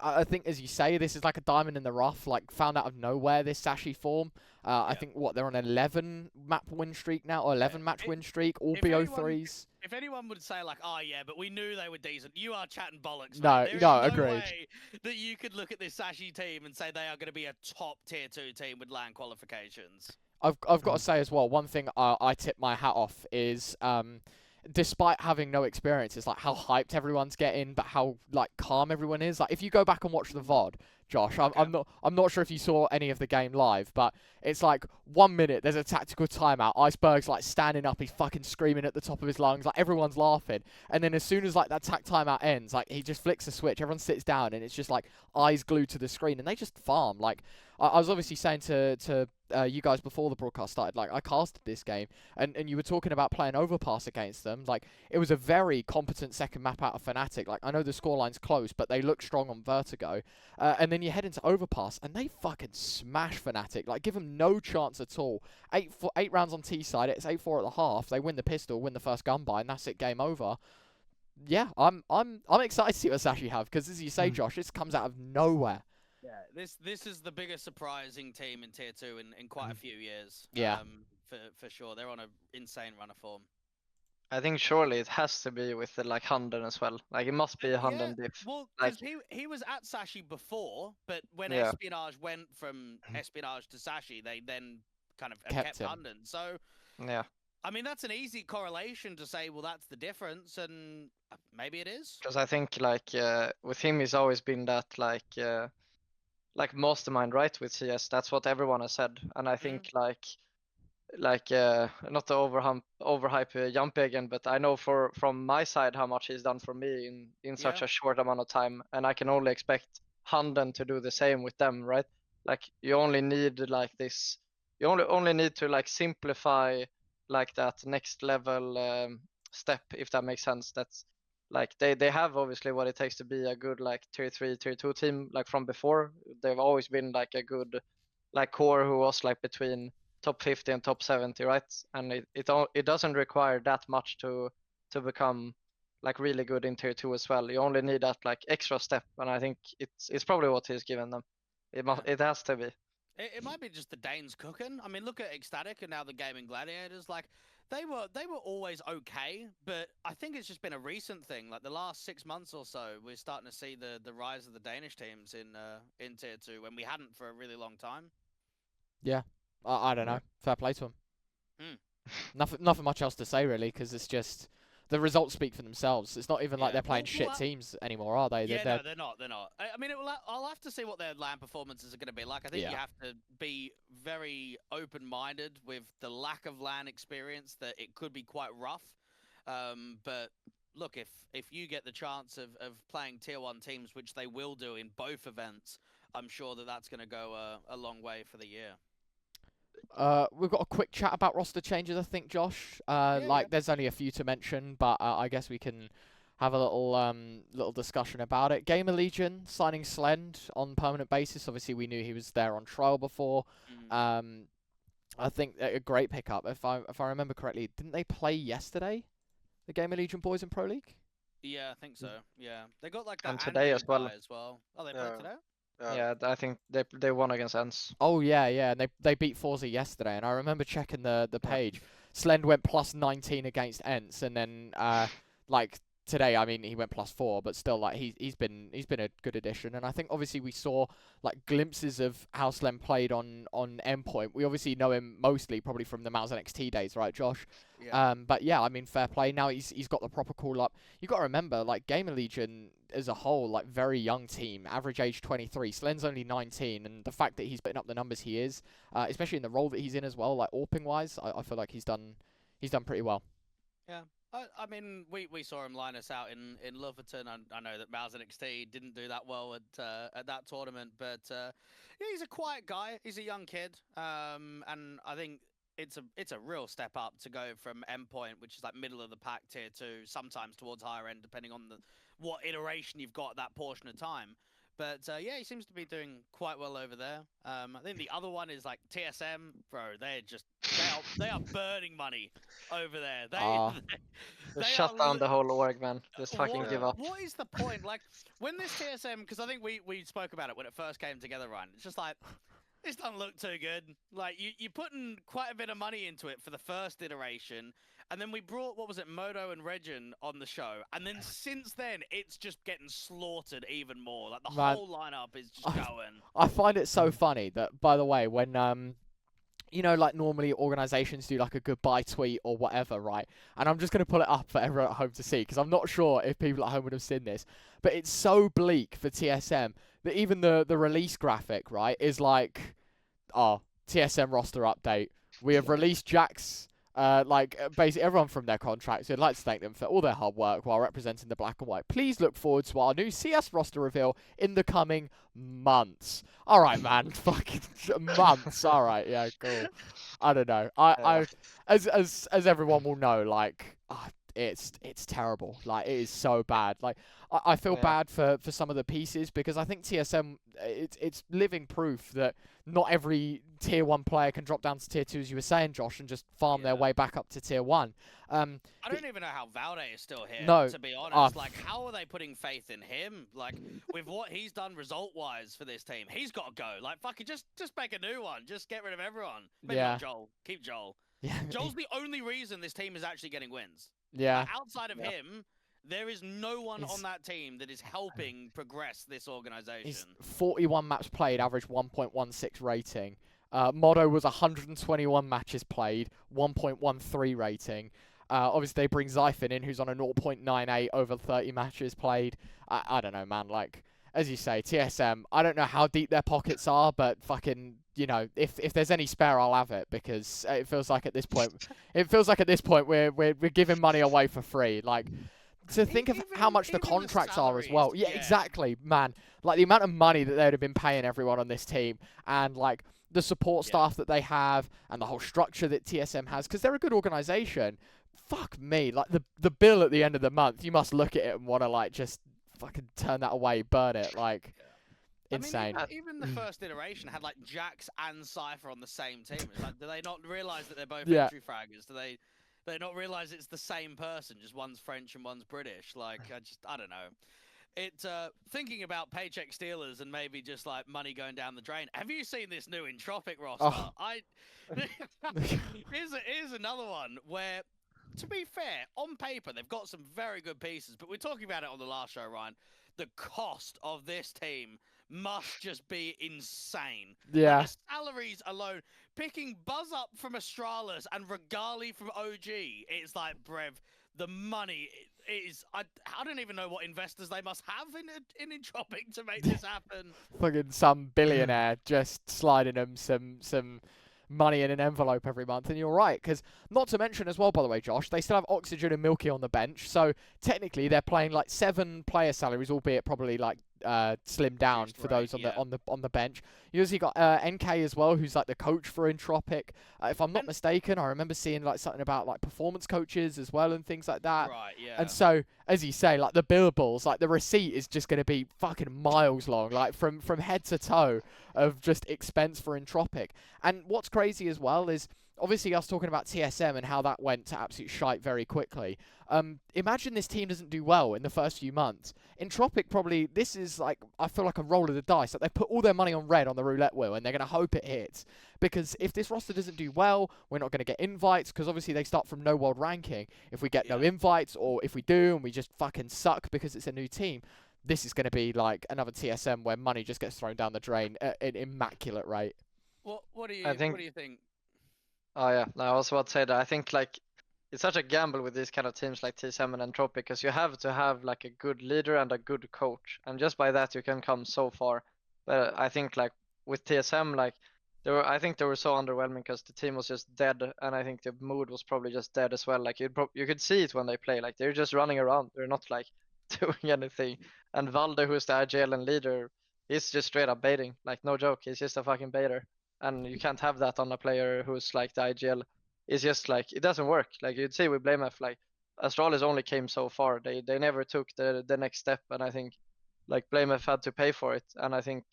I think, as you say, this is like a diamond in the rough, like found out of nowhere, this Sashi form. I think, they're on an 11 map win streak now, or 11 match win streak, all BO3s. If anyone would say, like, oh, yeah, but we knew they were decent, you are chatting bollocks, No, mate. There is no, no agreed. way that you could look at this Sashi team and say they are going to be a top tier 2 team with LAN qualifications. I've got to say as well, one thing I tip my hat off is, despite having no experience, it's like how hyped everyone's getting, but how like calm everyone is. Like if you go back and watch the VOD, Josh, I'm not sure if you saw any of the game live, but it's like 1 minute there's a tactical timeout. Iceberg's like standing up, he's fucking screaming at the top of his lungs, like everyone's laughing. And then as soon as like that tac timeout ends, like he just flicks a switch, everyone sits down, and it's just like eyes glued to the screen, and they just farm. Like I was obviously saying to you guys before the broadcast started, like I casted this game, and you were talking about playing Overpass against them. Like it was a very competent second map out of Fnatic. Like I know the scoreline's close, but they look strong on Vertigo. And then you head into Overpass, and they fucking smash Fnatic. Like give them no chance at all. 8 rounds on T side. It's 8-4 at the half. They win the pistol, win the first gun buy, and that's it. Game over. Yeah, I'm excited to see what Sashi have, because as you say, Josh, this comes out of nowhere. Yeah, this is the biggest surprising team in tier 2 in quite a few years. Yeah. For sure, they're on an insane run of form. I think surely it has to be with the, like Hunden as well. Like it must be a Hunden diff. Well, Like because he was at Sashi before, but when Yeah. Espionage went from Espionage to Sashi, they then kind of Kept kept him. Hunden. So, yeah, I mean, that's an easy correlation to say, well, that's the difference, and maybe it is. because I think like with him he's always been that like mastermind, right? With CS, that's what everyone has said, and I think like not to overhype Jumpy again, but I know from my side how much he's done for me in such a short amount of time, and I can only expect Hunden to do the same with them, right? Like you only need like this, you only need to like simplify like that next level step, if that makes sense. That's like they have obviously what it takes to be a good like tier 3 tier 2 team, like from before. They've always been like a good like core who was like between top 50 and top 70, right? And it doesn't require that much to become like really good in tier 2 as well. You only need that like extra step, and I think it's probably what he's given them. It has to be. It might be just the Danes cooking. I mean, look at Ecstatic and now the Gaming Gladiators. Like they were always okay, but I think it's just been a recent thing. Like the last 6 months or so, we're starting to see the rise of the Danish teams in tier 2 when we hadn't for a really long time. Yeah. I don't know. Fair play to him. Nothing much else to say really, because it's just the results speak for themselves. It's not even like Yeah, they're playing we'll shit have- teams anymore, are they? Yeah, They're, no, they're not. They're not. I mean, I'll have to see what their LAN performances are going to be like. I think Yeah. you have to be very open-minded with the lack of LAN experience. That it could be quite rough. But look, if you get the chance of playing tier 1 teams, which they will do in both events, I'm sure that that's going to go a long way for the year. We've got a quick chat about roster changes, I think, Josh. Like, there's only a few to mention, but I guess we can have a little discussion about it. Gamer Legion signing Slend on permanent basis. Obviously, we knew he was there on trial before. I think a great pickup. If I remember correctly, didn't they play yesterday? The Gamer Legion boys in Pro League? Yeah, I think so. Yeah, they got like that And today as well. as well. Oh, they played today. Yeah, I think they won against ENCE. Oh yeah, and they beat Forza yesterday, and I remember checking the page. Slend went plus 19 against ENCE, and then like today, I mean, he went plus 4, but still, like he's been a good addition, and I think obviously we saw like glimpses of how Slend played on Endpoint. We obviously know him mostly probably from the Mouse NXT days, right, Josh? Yeah. But yeah, I mean, fair play. Now he's got the proper call up. You got to remember, like Gamer Legion as a whole, like very young team, average age 23. Slend's only 19, and the fact that he's putting up the numbers he is, especially in the role that he's in as well, like AWPing wise, I feel like he's done pretty well. Yeah. I mean, we saw him line us out in Loverton. I know that Mouse NXT didn't do that well at that tournament, but yeah, he's a quiet guy. He's a young kid, and I think it's a real step up to go from Endpoint, which is like middle of the pack tier 2, sometimes towards higher end, depending on what iteration you've got at that portion of time. But yeah, he seems to be doing quite well over there. I think the other one is like TSM, bro. They are burning money over there. They shut down the whole org, man. Just fucking give up. What is the point? Like when this TSM, because I think we spoke about it when it first came together, Ryan. It's just like, this doesn't look too good. Like you're putting quite a bit of money into it for the first iteration. And then we brought, what was it, Modo and Regin on the show. And then since then, it's just getting slaughtered even more. Like the whole lineup is just going. I find it so funny that, by the way, when, you know, like normally organizations do like a goodbye tweet or whatever, right? And I'm just going to pull it up for everyone at home to see, because I'm not sure if people at home would have seen this. But it's so bleak for TSM that even the release graphic, right, is like, TSM roster update. We have released Jack's. Basically everyone from their contracts. We'd like to thank them for all their hard work while representing the black and white. Please look forward to our new CS roster reveal in the coming months. All right, man. Fucking months. All right. Yeah, cool. I don't know. As everyone will know, like, it's terrible. Like, it is so bad. Like, I feel bad for some of the pieces, because I think TSM, it's living proof that not every tier 1 player can drop down to tier 2, as you were saying, Josh, and just farm their way back up to tier 1. I don't even know how Valde is still here, no, to be honest. Like, how are they putting faith in him? Like, with what he's done result-wise for this team, he's got to go. Like, fuck it, just make a new one. Just get rid of everyone. Maybe not Joel. Keep Joel. Yeah. Joel's the only reason this team is actually getting wins. Yeah. Like, outside of him, there is no one on that team that is helping progress this organization. He's 41 maps played, average 1.16 rating. Modo was 121 matches played, 1.13 rating. Obviously, they bring Zyphin in, who's on a 0.98 over 30 matches played. I don't know, man. Like, as you say, TSM, I don't know how deep their pockets are, but fucking, you know, if there's any spare, I'll have it, because it feels like at this point, we're giving money away for free. Like, to think of how much the contracts are as well. Yeah, exactly, man. Like, the amount of money that they'd have been paying everyone on this team, and like the support staff that they have, and the whole structure that TSM has, because they're a good organization. Fuck me, like the bill at the end of the month, you must look at it and want to like just fucking turn that away, burn it, like. Insane. I mean, even the first iteration had like Jax and Cypher on the same team. It's like, do they not realize that they're both entry fraggers? Do they not realize it's the same person, just one's French and one's British? Like, I don't know. It's thinking about paycheck stealers and maybe just like money going down the drain. Have you seen this new Entropic roster? Here's another one where, to be fair, on paper they've got some very good pieces, but we're talking about it on the last show, Ryan. The cost of this team must just be insane. Yeah. Like, the salaries alone, picking Buzz up from Astralis and Regali from OG, it's like, brev, the money is. I don't even know what investors they must have in Entropic to make this happen. Fucking some billionaire just sliding them some money in an envelope every month, and you're right, because not to mention as well, by the way, Josh, they still have Oxygen and Milky on the bench, so technically they're playing like 7 player salaries, albeit probably like slimmed down Reduced for rate, those on yeah. the bench. You also got NK as well, who's like the coach for Entropic. If I'm not And- mistaken, I remember seeing like something about like performance coaches as well and things like that. Right, yeah. And so, as you say, like the billables, like the receipt is just going to be fucking miles long, like from head to toe of just expense for Entropic. And what's crazy as well is obviously us talking about TSM and how that went to absolute shite very quickly. Imagine this team doesn't do well in the first few months. Entropic probably, this is like, I feel like a roll of the dice. Like they put all their money on red on the roulette wheel and they're going to hope it hits. Because if this roster doesn't do well, we're not going to get invites, because obviously they start from no world ranking. If we get no invites, or if we do and we just fucking suck because it's a new team, this is going to be like another TSM where money just gets thrown down the drain at an immaculate rate. What do you I think- what do you think? Oh yeah, no, I was about to say that. I think like it's such a gamble with these kind of teams like TSM and Entropic, because you have to have like a good leader and a good coach, and just by that you can come so far. But I think like with TSM, like I think they were so underwhelming because the team was just dead, and I think the mood was probably just dead as well. Like you could see it when they play, like they're just running around, they're not like doing anything. And Valde, who's the IGL and leader, he's just straight up baiting, like no joke, he's just a fucking baiter. And you can't have that on a player who's like the IGL. It's just like it doesn't work. Like you'd see with BlameF, like Astralis only came so far. They never took the next step, and I think like BlameF had to pay for it. And I think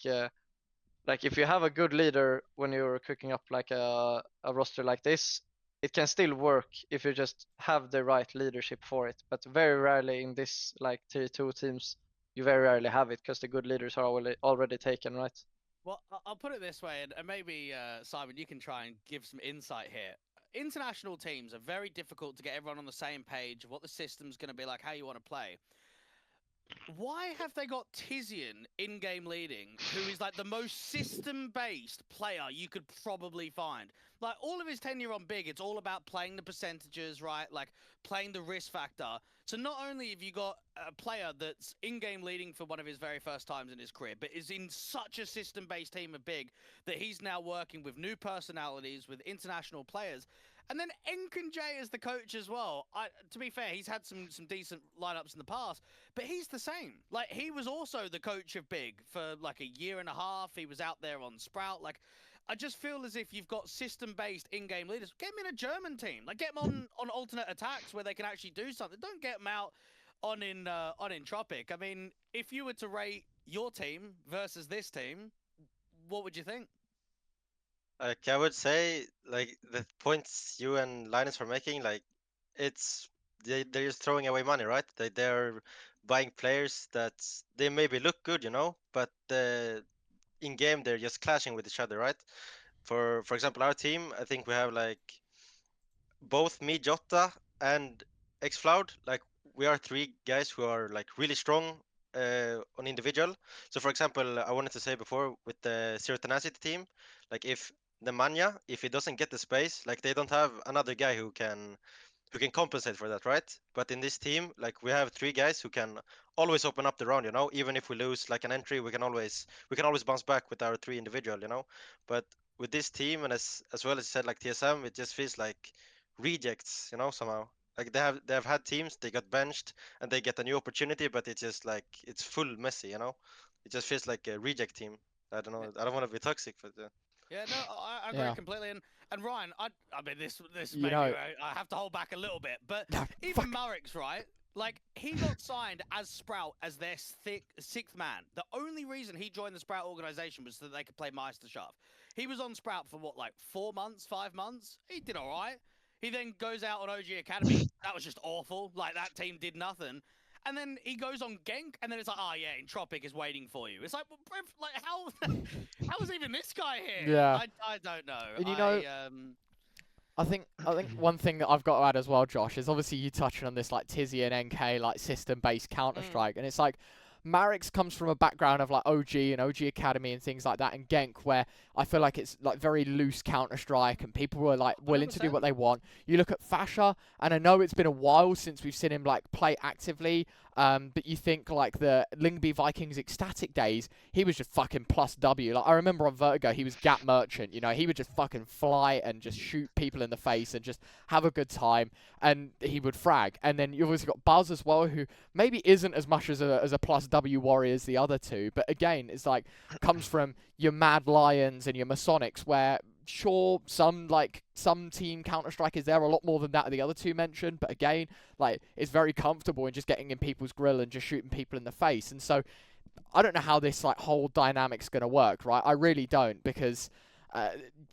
like if you have a good leader when you're cooking up like a roster like this, it can still work if you just have the right leadership for it. But very rarely in this like tier 2 teams, you very rarely have it because the good leaders are already taken, right? Well, I'll put it this way, and maybe Simon, you can try and give some insight here. International teams are very difficult to get everyone on the same page of what the system's going to be like, how you want to play. Why have they got Tizian in-game leading, who is like the most system-based player you could probably find? Like all of his tenure on Big, it's all about playing the percentages, right? Like playing the risk factor. So not only have you got a player that's in-game leading for one of his very first times in his career, but is in such a system-based team of Big that he's now working with new personalities, with international players. And then yxngstxr is the coach as well. To be fair, he's had some decent lineups in the past, but he's the same. Like, he was also the coach of Big for like a year and a half. He was out there on Sprout. Like, I just feel as if you've got system-based in-game leaders. Get them in a German team. Like, get them on alternate attacks where they can actually do something. Don't get them out on Entropic. I mean, if you were to rate your team versus this team, what would you think? Like I would say, like the points you and Linus were making, like it's they're just throwing away money, right? They're buying players that they maybe look good, but in game they're just clashing with each other, right? For example, our team, I think we have like both me, Jota, and xFloud. Like we are 3 guys who are like really strong on individual. So for example, I wanted to say before with the Zero Tenacity team, like if the Manya, if he doesn't get the space, like they don't have another guy who can compensate for that, right? But in this team, like we have 3 guys who can always open up the round, even if we lose like an entry, we can always bounce back with our 3 individual, But with this team, and as well as you said, like TSM, it just feels like rejects, somehow. Like they have had teams, they got benched and they get a new opportunity, but it's just like it's full messy, It just feels like a reject team. I don't know. I don't want to be toxic, but Yeah, no, I agree Yeah. completely. And Ryan, I mean, this You maybe know- I have to hold back a little bit, but No, even fuck. Marek's right. Like he got signed as Sprout as their 6th man. The only reason he joined the Sprout organization was so that they could play Meisterschaft. He was on Sprout for what, like 4 months, 5 months. He did all right. He then goes out on OG Academy. That was just awful. Like that team did nothing. And then he goes on Genk, and then it's like, oh yeah, Entropic is waiting for you. It's like, well, like how is even this guy here? Yeah. I don't know. And you know- I think one thing that I've got to add as well, Josh, is obviously you touching on this like Tizzy and NK like system-based Counter-Strike, and it's like Marix comes from a background of like OG and OG Academy and things like that, and Genk, where I feel like it's like very loose Counter-Strike and people were like willing to do what they want. You look at Fasha, and I know it's been a while since we've seen him like play actively, but you think like the Lingby Vikings ecstatic days, he was just fucking plus W. Like I remember on Vertigo, he was Gap Merchant, you know, he would just fucking fly and just shoot people in the face and just have a good time, and he would frag. And then you've also got Buzz as well, who maybe isn't as much as a plus W warrior as the other two, but again, it's like comes from your Mad Lions and your Masonics, where sure, some team Counter-Strike is there a lot more than that of the other two mentioned, but again, like it's very comfortable in just getting in people's grill and just shooting people in the face. And so I don't know how this like whole dynamic's gonna work, right? I really don't, because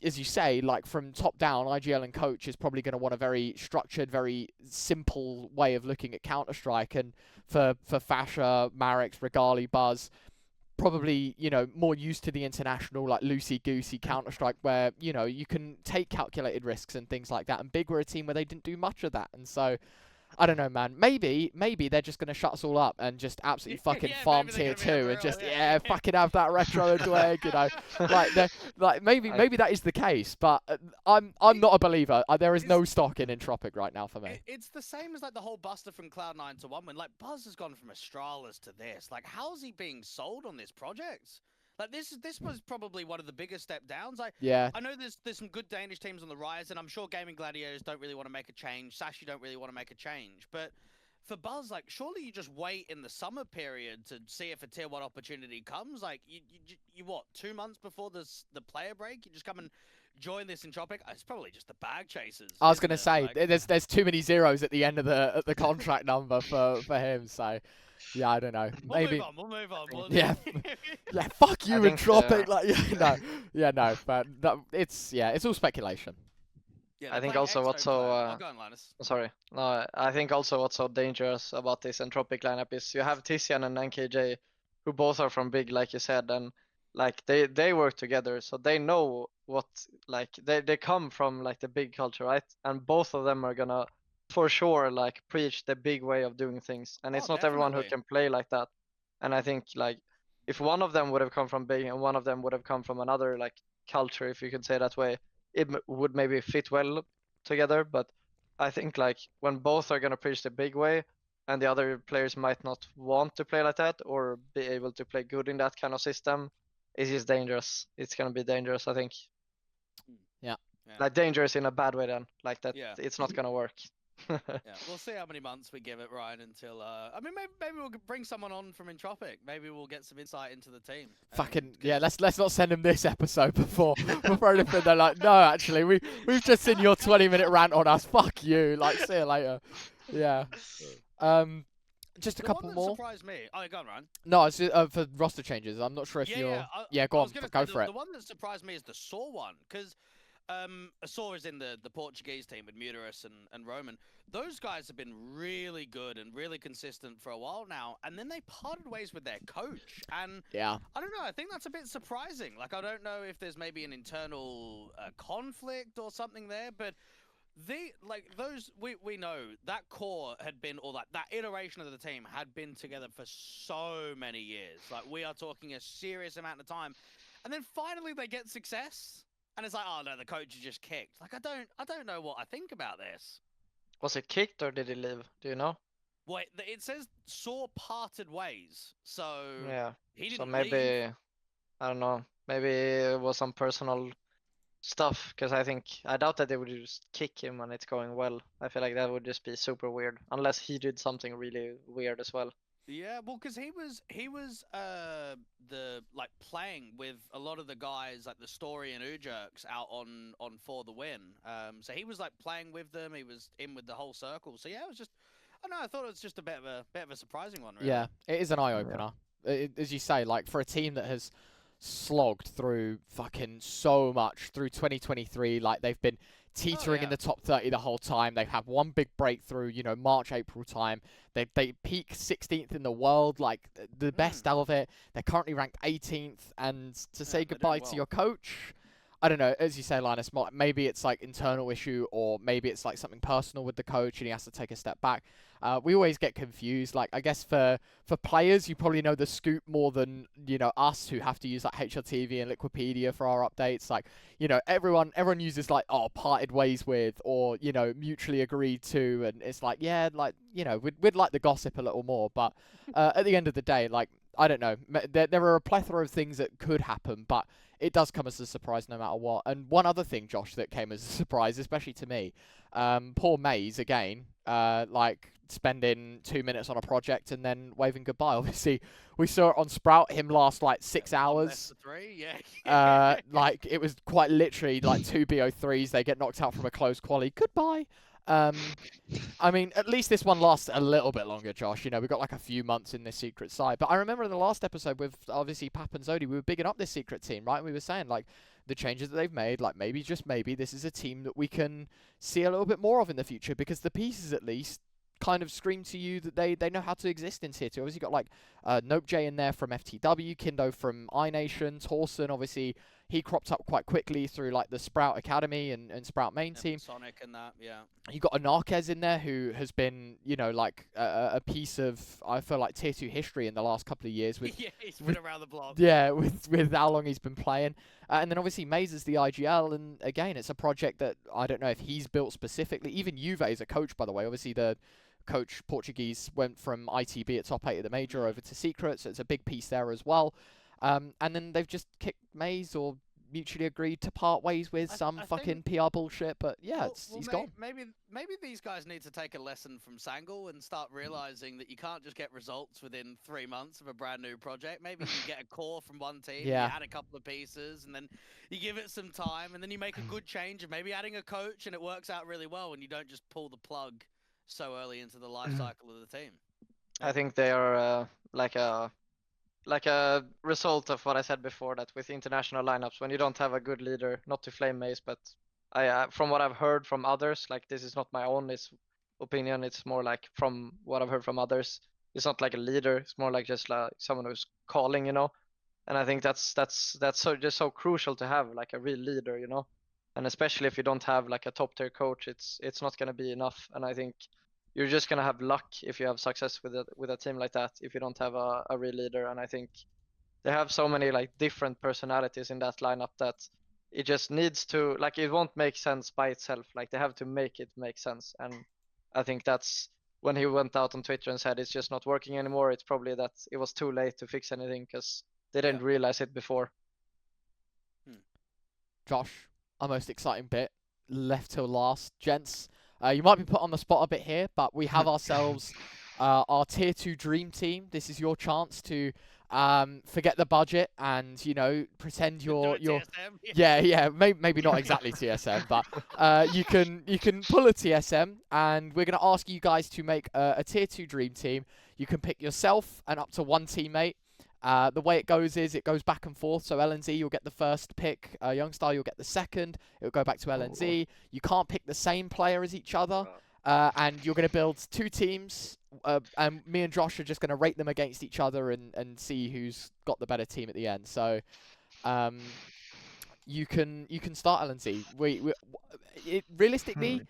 as you say, like from top down, IGL and coach is probably going to want a very structured, very simple way of looking at Counter-Strike. And for Fasha, Marix, Regali, Buzz, probably, you know, more used to the international, like loosey-goosey Counter-Strike, where, you know, you can take calculated risks and things like that. And Big were a team where they didn't do much of that. And so, I don't know, man. Maybe they're just going to shut us all up and just absolutely fucking farm tier 2 and just, fucking have that ReTr00 Dweg, you know. Maybe that is the case, but I'm not a believer. There is no stock in Entropic right now for me. It's the same as like the whole Buster from Cloud9 to OneWin. Like Buzz has gone from Astralis to this. Like, how's he being sold on this project? Like this was probably one of the biggest step downs. I know there's some good Danish teams on the rise, and I'm sure Gaming Gladiators don't really want to make a change. Sashi don't really want to make a change. But for Buzz, like surely you just wait in the summer period to see if a tier 1 opportunity comes. Like you what, 2 months before the player break, you just come and join this Entropic. It's probably just the bag chasers. I was gonna say there's too many zeros at the end of the contract number for him. So. Yeah, I don't know. Maybe we'll move on. Yeah, fuck you, Entropic. But it's all speculation. Yeah, I think also what's so go on, Linus. sorry. No, I think also what's so dangerous about this Entropic lineup is you have Tizian and NKJ, who both are from Big, like you said, and like they work together, so they know what, like they come from like the Big culture, right? And both of them are gonna for sure like preach the Big way of doing things, and it's not everyone who can play like that. And I think like if one of them would have come from Big and one of them would have come from another like culture, if you could say that way, it would maybe fit well together. But I think like when both are gonna preach the Big way and the other players might not want to play like that or be able to play good in that kind of system, it's just dangerous. It's gonna be dangerous, I think. Yeah. Like dangerous in a bad way then, like that. Yeah. It's not gonna work. Yeah, we'll see how many months we give it, Ryan, until I mean maybe we'll bring someone on from Entropic. Maybe we'll get some insight into the team. Fucking let's not send them this episode before anything. They're like, no, actually we've just seen your 20-minute rant on us. Fuck you. Like, see you later. Yeah. Just a couple more. The one that surprised me. Oh, go on, Ryan. No, it's for roster changes. I'm not sure if you're. Go on. Go for it. The one that surprised me is the Saw one, because Saw is in the Portuguese team with Muterus and Roman. Those guys have been really good and really consistent for a while now, and then they parted ways with their coach. And yeah, I don't know. I think that's a bit surprising. Like, I don't know if there's maybe an internal conflict or something there, but we know that core had been, or that iteration of the team had been together for so many years. Like, we are talking a serious amount of time, and then finally they get success, and it's like, oh no, the coach is just kicked. Like, I don't know what I think about this. Was it kicked or did he leave? Do you know? Wait, it says Saw parted ways, so yeah. He didn't so maybe leave. I don't know. Maybe it was some personal stuff, because I doubt that they would just kick him when it's going well. I feel like that would just be super weird, unless he did something really weird as well. Yeah, well, because he was playing with a lot of the guys, like the Story and Ujerks out on For the Win. So he was like playing with them. He was in with the whole circle. So yeah, it was just, I don't know, I thought it was just a bit of a surprising one, really. Yeah, it is an eye opener. As you say, like for a team that has slogged through fucking so much through 2023, like they've been teetering in the top 30 the whole time. They've had one big breakthrough, you know, March, April time. They peak 16th in the world, like the best out of it. They're currently ranked 18th, and to say goodbye to your coach, I don't know, as you say, Linus, maybe it's like internal issue, or maybe it's like something personal with the coach and he has to take a step back. We always get confused. Like, I guess for players, you probably know the scoop more than, you know, us who have to use like HLTV and Liquipedia for our updates. Like, you know, everyone uses like, oh, parted ways with, or, you know, mutually agreed to, and it's like, yeah, like, you know, we'd like the gossip a little more, but at the end of the day, like, I don't know, there are a plethora of things that could happen, but it does come as a surprise no matter what. And one other thing, Josh, that came as a surprise, especially to me, poor Maze again, like spending 2 minutes on a project and then waving goodbye. Obviously, we saw it on Sprout, him last like 6 hours. 3, yeah. Like it was quite literally like 2 BO3s. They get knocked out from a close quali. Goodbye. I mean, at least this one lasts a little bit longer, Josh. You know, we've got like a few months in this secret side. But I remember in the last episode with obviously Pap and Zodi, we were bigging up this secret team, right? And we were saying like the changes that they've made, like maybe, just maybe, this is a team that we can see a little bit more of in the future, because the pieces at least kind of scream to you that they know how to exist in tier 2. Obviously got like Nope J in there from FTW, Kindo from iNation, Torsen, obviously he cropped up quite quickly through like the Sprout Academy and Sprout main team. Sonic and that, yeah. You got Anarquez in there who has been, you know, like a piece of, I feel like, tier 2 history in the last couple of years. With Yeah, he's been around the block. yeah, with how long he's been playing. And then obviously Maze is the IGL, and again, it's a project that I don't know if he's built specifically. Even Juve is a coach, by the way. Obviously the coach Portuguese went from ITB at top 8 of the major over to Secret, so it's a big piece there as well. And then they've just kicked Maze, or mutually agreed to part ways with some fucking PR bullshit, but yeah, he's gone. Maybe these guys need to take a lesson from Sangal and start realizing that you can't just get results within 3 months of a brand new project. Maybe you get a core from one team, Yeah. you add a couple of pieces, and then you give it some time, and then you make a good change of maybe adding a coach, and it works out really well, and you don't just pull the plug so early into the life cycle of the team. I think they are like a result of what I said before, that with international lineups, when you don't have a good leader, not to flame Maze, but I from what I've heard from others, like this is not my own opinion, it's more like from what I've heard from others, it's not like a leader, it's more like just like someone who's calling, you know. And I think that's so crucial to have like a real leader, you know. And especially if you don't have like a top tier coach, it's not gonna be enough. And I think you're just gonna have luck if you have success with a team like that, if you don't have a real leader. And I think they have so many like different personalities in that lineup that it just needs to, like, it won't make sense by itself. Like they have to make it make sense. And I think that's when he went out on Twitter and said it's just not working anymore. It's probably that it was too late to fix anything because they didn't realize it before. Josh, our most exciting bit left till last, gents. You might be put on the spot a bit here, but we have ourselves our tier 2 dream team. This is your chance to forget the budget and, you know, pretend you're yeah, maybe not exactly TSM, but you can pull a TSM, and we're gonna ask you guys to make a tier 2 dream team. You can pick yourself and up to one teammate. The way it goes is it goes back and forth. So LNZ, you'll get the first pick. Youngstar, you'll get the second. It'll go back to LNZ. You can't pick the same player as each other. And you're going to build 2 teams. And me and Josh are just going to rate them against each other and see who's got the better team at the end. So you can start LNZ. Realistically,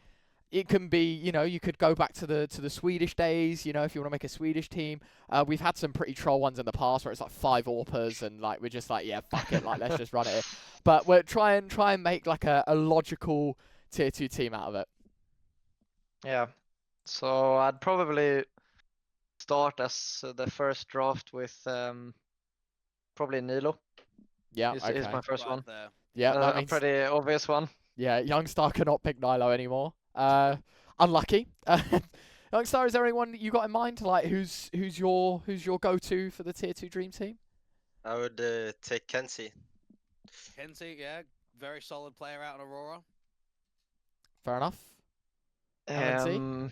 it can be, you know, you could go back to the Swedish days, you know, if you want to make a Swedish team. We've had some pretty troll ones in the past where it's like 5 AWPers and like we're just like, yeah, fuck it, like let's just run it. But we're try and make like a logical tier 2 team out of it. Yeah. So I'd probably start as the first draft with probably Nilo. Yeah, Is okay. my first one. Yeah, that A means, pretty obvious one. yeah, Youngstar cannot pick Nilo anymore. Unlucky. Youngstar, is there anyone that you got in mind? Like, who's your go-to for the tier 2 dream team? I would take Kenzie. Kenzie, yeah, very solid player out in Aurora. Fair enough. LNZ?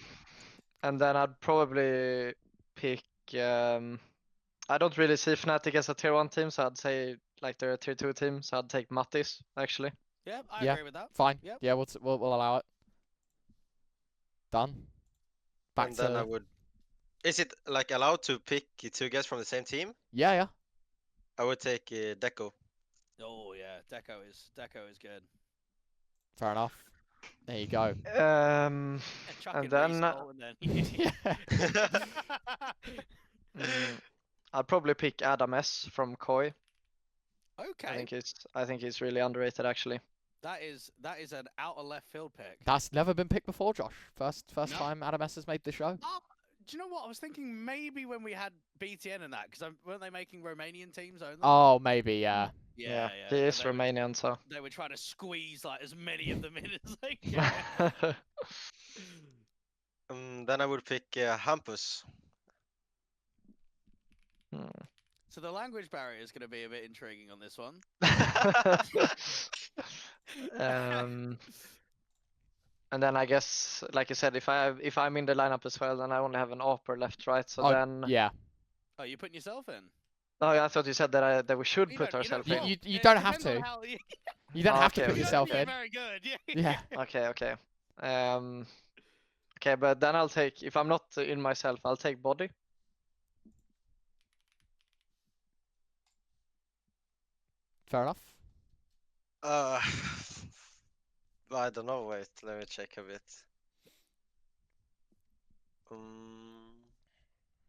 And then I'd probably pick. I don't really see Fnatic as a tier 1 team, so I'd say like they're a tier 2 team. So I'd take Mattis actually. Yeah, I agree with that. Fine. Yep. Yeah, we'll allow it. Done. Back And to. then I would. Is it like allowed to pick 2 guys from the same team? Yeah. I would take Deco. Oh yeah, Deco is good. Fair enough. There you go. Chuck And in then Resalt and then. Yeah. I'd probably pick Adam S from Koi. Okay, I think he's really underrated actually. that is an out of left field pick. That's never been picked before, Josh. First No. time Adam S has made the show. Do you know what? I was thinking maybe when we had BTN and that, because weren't they making Romanian teams only? Oh, maybe, yeah. yeah. He is They were- Romanian, so. They were trying to squeeze like as many of them in as they can. Then I would pick Hampus. So the language barrier is going to be a bit intriguing on this one. And then I guess, like you said, if I'm in the lineup as well, then I only have an upper left, right? So Oh, then. yeah. Oh, you're putting yourself in? Oh, yeah, I thought you said that we should You put don't- ourselves well, in. You it don't have depends on to. how- You don't have to Okay, put okay. yourself Yeah, in. very good. Yeah. Yeah. Okay. Okay, but then I'll take, if I'm not in myself, I'll take body. Fair enough. I don't know. Wait, let me check a bit.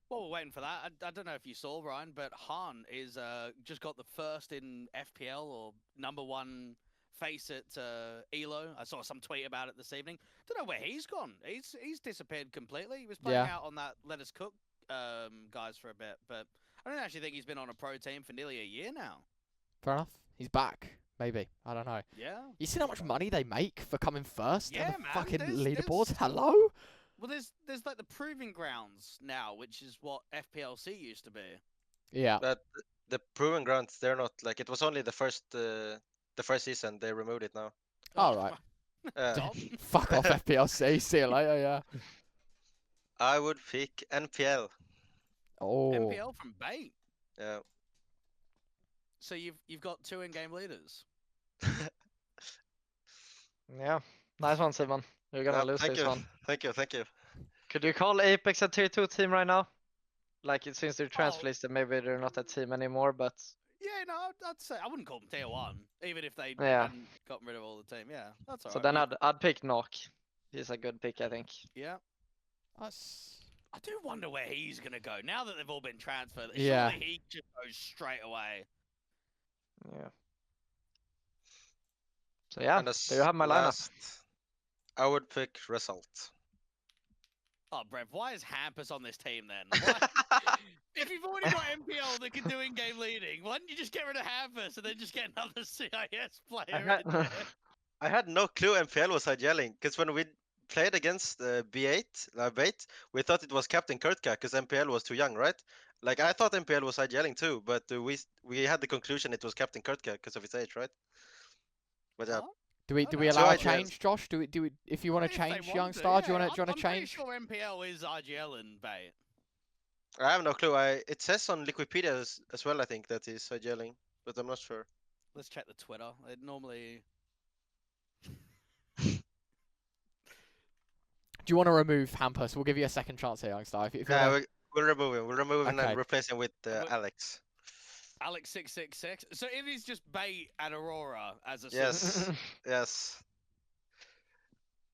While we're waiting for that, I don't know if you saw, Ryan, but Han is just got the first in FPL or #1 face at Elo. I saw some tweet about it this evening. Don't know where he's gone. He's disappeared completely. He was playing Yeah. out on that Let Us Cook guys for a bit, but I don't actually think he's been on a pro team for nearly a year now. Fair enough. He's back. Maybe. I don't know. Yeah. You seen how much money they make for coming first Yeah, on the man, fucking there's- leaderboards? there's- Hello? Well, there's like the proving grounds now, which is what FPLC used to be. Yeah. But the proven grounds, they're not like it was only the first season. They removed it now. All right. Dom? Fuck off, FPLC. See you later. Yeah. I would pick NPL. Oh. NPL from Bait. Yeah. So you've got 2 in-game leaders. Yeah, nice one, Simon. You're gonna lose thank this you. one. Thank you. Could you call Apex a tier 2 team right now? Like, since they're Oh. transfer listed, maybe they're not a team anymore, but. Yeah, no, I'd say I wouldn't call them tier 1, even if they Yeah. hadn't gotten rid of all the team. Yeah, that's alright. So then I'd pick Knock. He's a good pick, I think. Yeah, That's... I do wonder where he's gonna go now that they've all been transferred. Yeah. Surely he just goes straight away. Yeah. So yeah, And as there you have my lineup. last, I would pick Result. Oh, Brev, why is Hampus on this team then? Why- if you've already got MPL that can do in-game leading, why don't you just get rid of Hampus and then just get another CIS player? had- in there? I had no clue MPL was yelling because when we played against B8, Bait, we thought it was Captain Kurtka because MPL was too young, right? Like I thought MPL was yelling too, but we had the conclusion it was Captain Kurtka because of his age, right? But yeah, Huh? Do we Okay. allow a So I- change, Josh? Do we if you want If to they change want Young to, Star? Do you yeah, want to I'm pretty change? sure MPL is RGL and Bait. I have no clue. It says on Wikipedia as well, I think that he's yelling, but I'm not sure. Let's check the Twitter. It normally. Do you want to remove Hampus? We'll give you a second chance here, Young Star. If you Yeah, wanna... we'll remove him. We'll remove him Okay. and replace him with But- Alex. Alex 666. So if he's just Bait and Aurora as a Yes. Yes.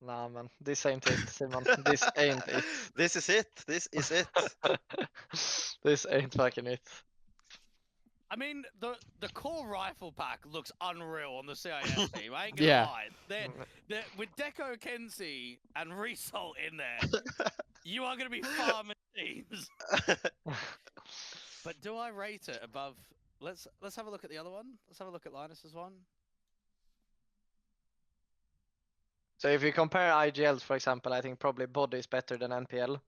Nah, man, this ain't it, Simon. This ain't it. This is it. This is it. This ain't fucking it. I mean, the core rifle pack looks unreal on the CIS team. I ain't gonna Yeah. lie. They're, with Deco Kenzie and Result in there, you are gonna be farming teams. But do I rate it above? Let's have a look at the other one. Let's have a look at Linus's one. So if you compare IGLs, for example, I think probably Body is better than NPL.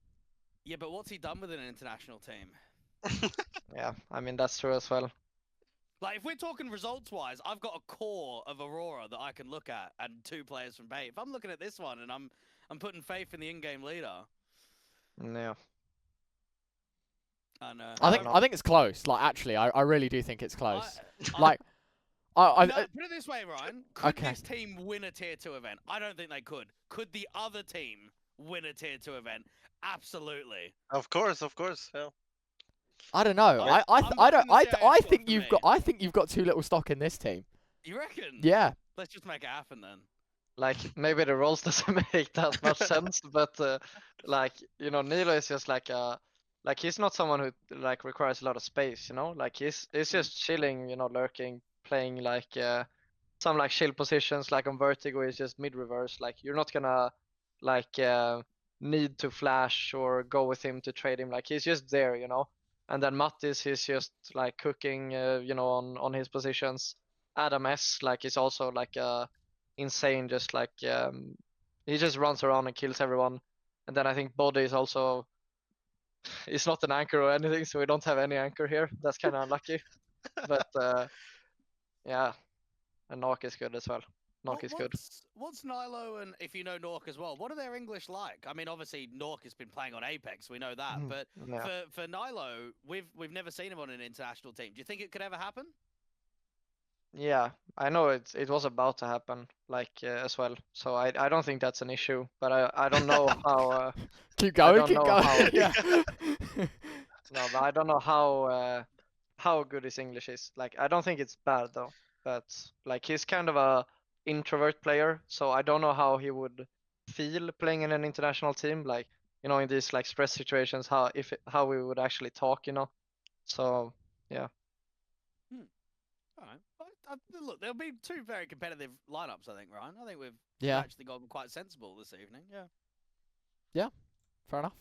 Yeah, but what's he done with an international team? Yeah, I mean that's true as well. Like, if we're talking results-wise, I've got a core of Aurora that I can look at, and 2 players from Bait. If I'm looking at this one and I'm putting faith in the in-game leader, Yeah. and I think it's close. Like actually, I really do think it's close. I- Like I No, put it this way, Ryan. Could Okay. this team win a tier 2 event? I don't think they could. Could the other team win a tier 2 event? Absolutely. Of course. Yeah. I don't know. I'm I putting don't. the I CIS I one think for me. you've got too little stock in this team. You reckon? Yeah. Let's just make it happen then. like maybe the roles doesn't make that much sense, but like you know, Nilo is just like he's not someone who like requires a lot of space, you know, like he's just chilling, you know, lurking, playing like some like chill positions, like on Vertigo is just mid reverse, like you're not gonna like need to flash or go with him to trade him, like he's just there, you know. And then Mattis is just like cooking, you know, on his positions. Adam S like is also like insane, just like he just runs around and kills everyone. And then I think Body is also he's not an anchor or anything, so we don't have any anchor here. That's kind of unlucky. But yeah, and Nok is good as well. Nok is good. What's Nilo and if you know Nork as well, what are their English like? I mean, obviously Nork has been playing on Apex, we know that, but Yeah. for Nilo, we've never seen him on an international team. Do you think it could ever happen? Yeah, I know it was about to happen, like as well. So I don't think that's an issue, but I don't know how. Keep going, don't keep know going. how- Yeah. No, but I don't know how good his English is. Like I don't think it's bad though, but like he's kind of a introvert player, so I don't know how he would feel playing in an international team. Like you know, in these like stress situations, how we would actually talk, you know. So yeah. All right. Look, there'll be two very competitive lineups, I think, Ryan. I think we've Yeah. actually gone quite sensible this evening. Yeah. Fair enough.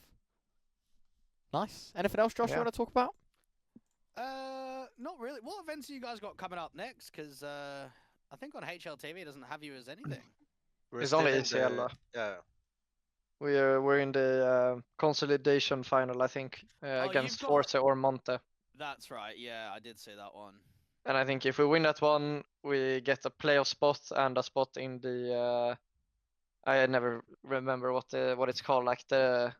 Nice. Anything else, Josh, you Yeah. want to talk about? Not really. What events have you guys got coming up next? Because I think on HLTV it doesn't have you as anything. We're It's still only in ACL. the- yeah. We're in the consolidation final, I think, Oh, against you've got- Forza or Monte. That's right. Yeah, I did see that one. And I think if we win that one, we get a playoff spot and a spot in the. I never remember what it's called, like the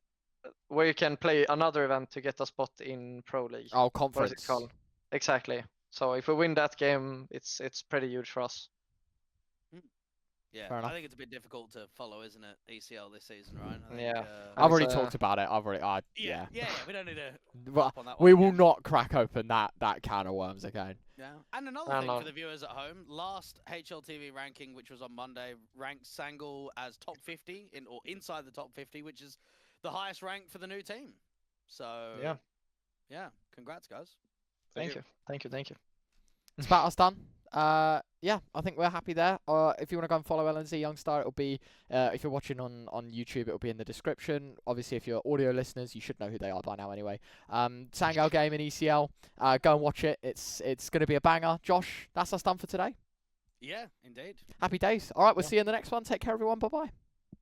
where you can play another event to get a spot in Pro League. Oh, What is conference. it called? Exactly. So if we win that game, it's pretty huge for us. Yeah, Fair enough. I think it's a bit difficult to follow, isn't it? ECL this season, right? I think, Yeah. I've And already it's, talked about it. yeah. We don't need to Well, harp on that one. we will again. not crack open that can of worms again. Yeah. And another I thing know. for the viewers at home, last HLTV ranking, which was on Monday, ranked Sangal as top 50 or inside the top 50, which is the highest rank for the new team. So yeah, congrats, guys. Thank you. It's about us done. Yeah, I think we're happy there. If you want to go and follow LNZ Youngstar, it'll be if you're watching on YouTube, it'll be in the description. Obviously, if you're audio listeners, you should know who they are by now anyway. Sangal game in ECL. Go and watch it. It's going to be a banger. Josh, that's us done for today. Yeah, indeed. Happy days. All right, we'll Yeah. see you in the next one. Take care, everyone. Bye bye.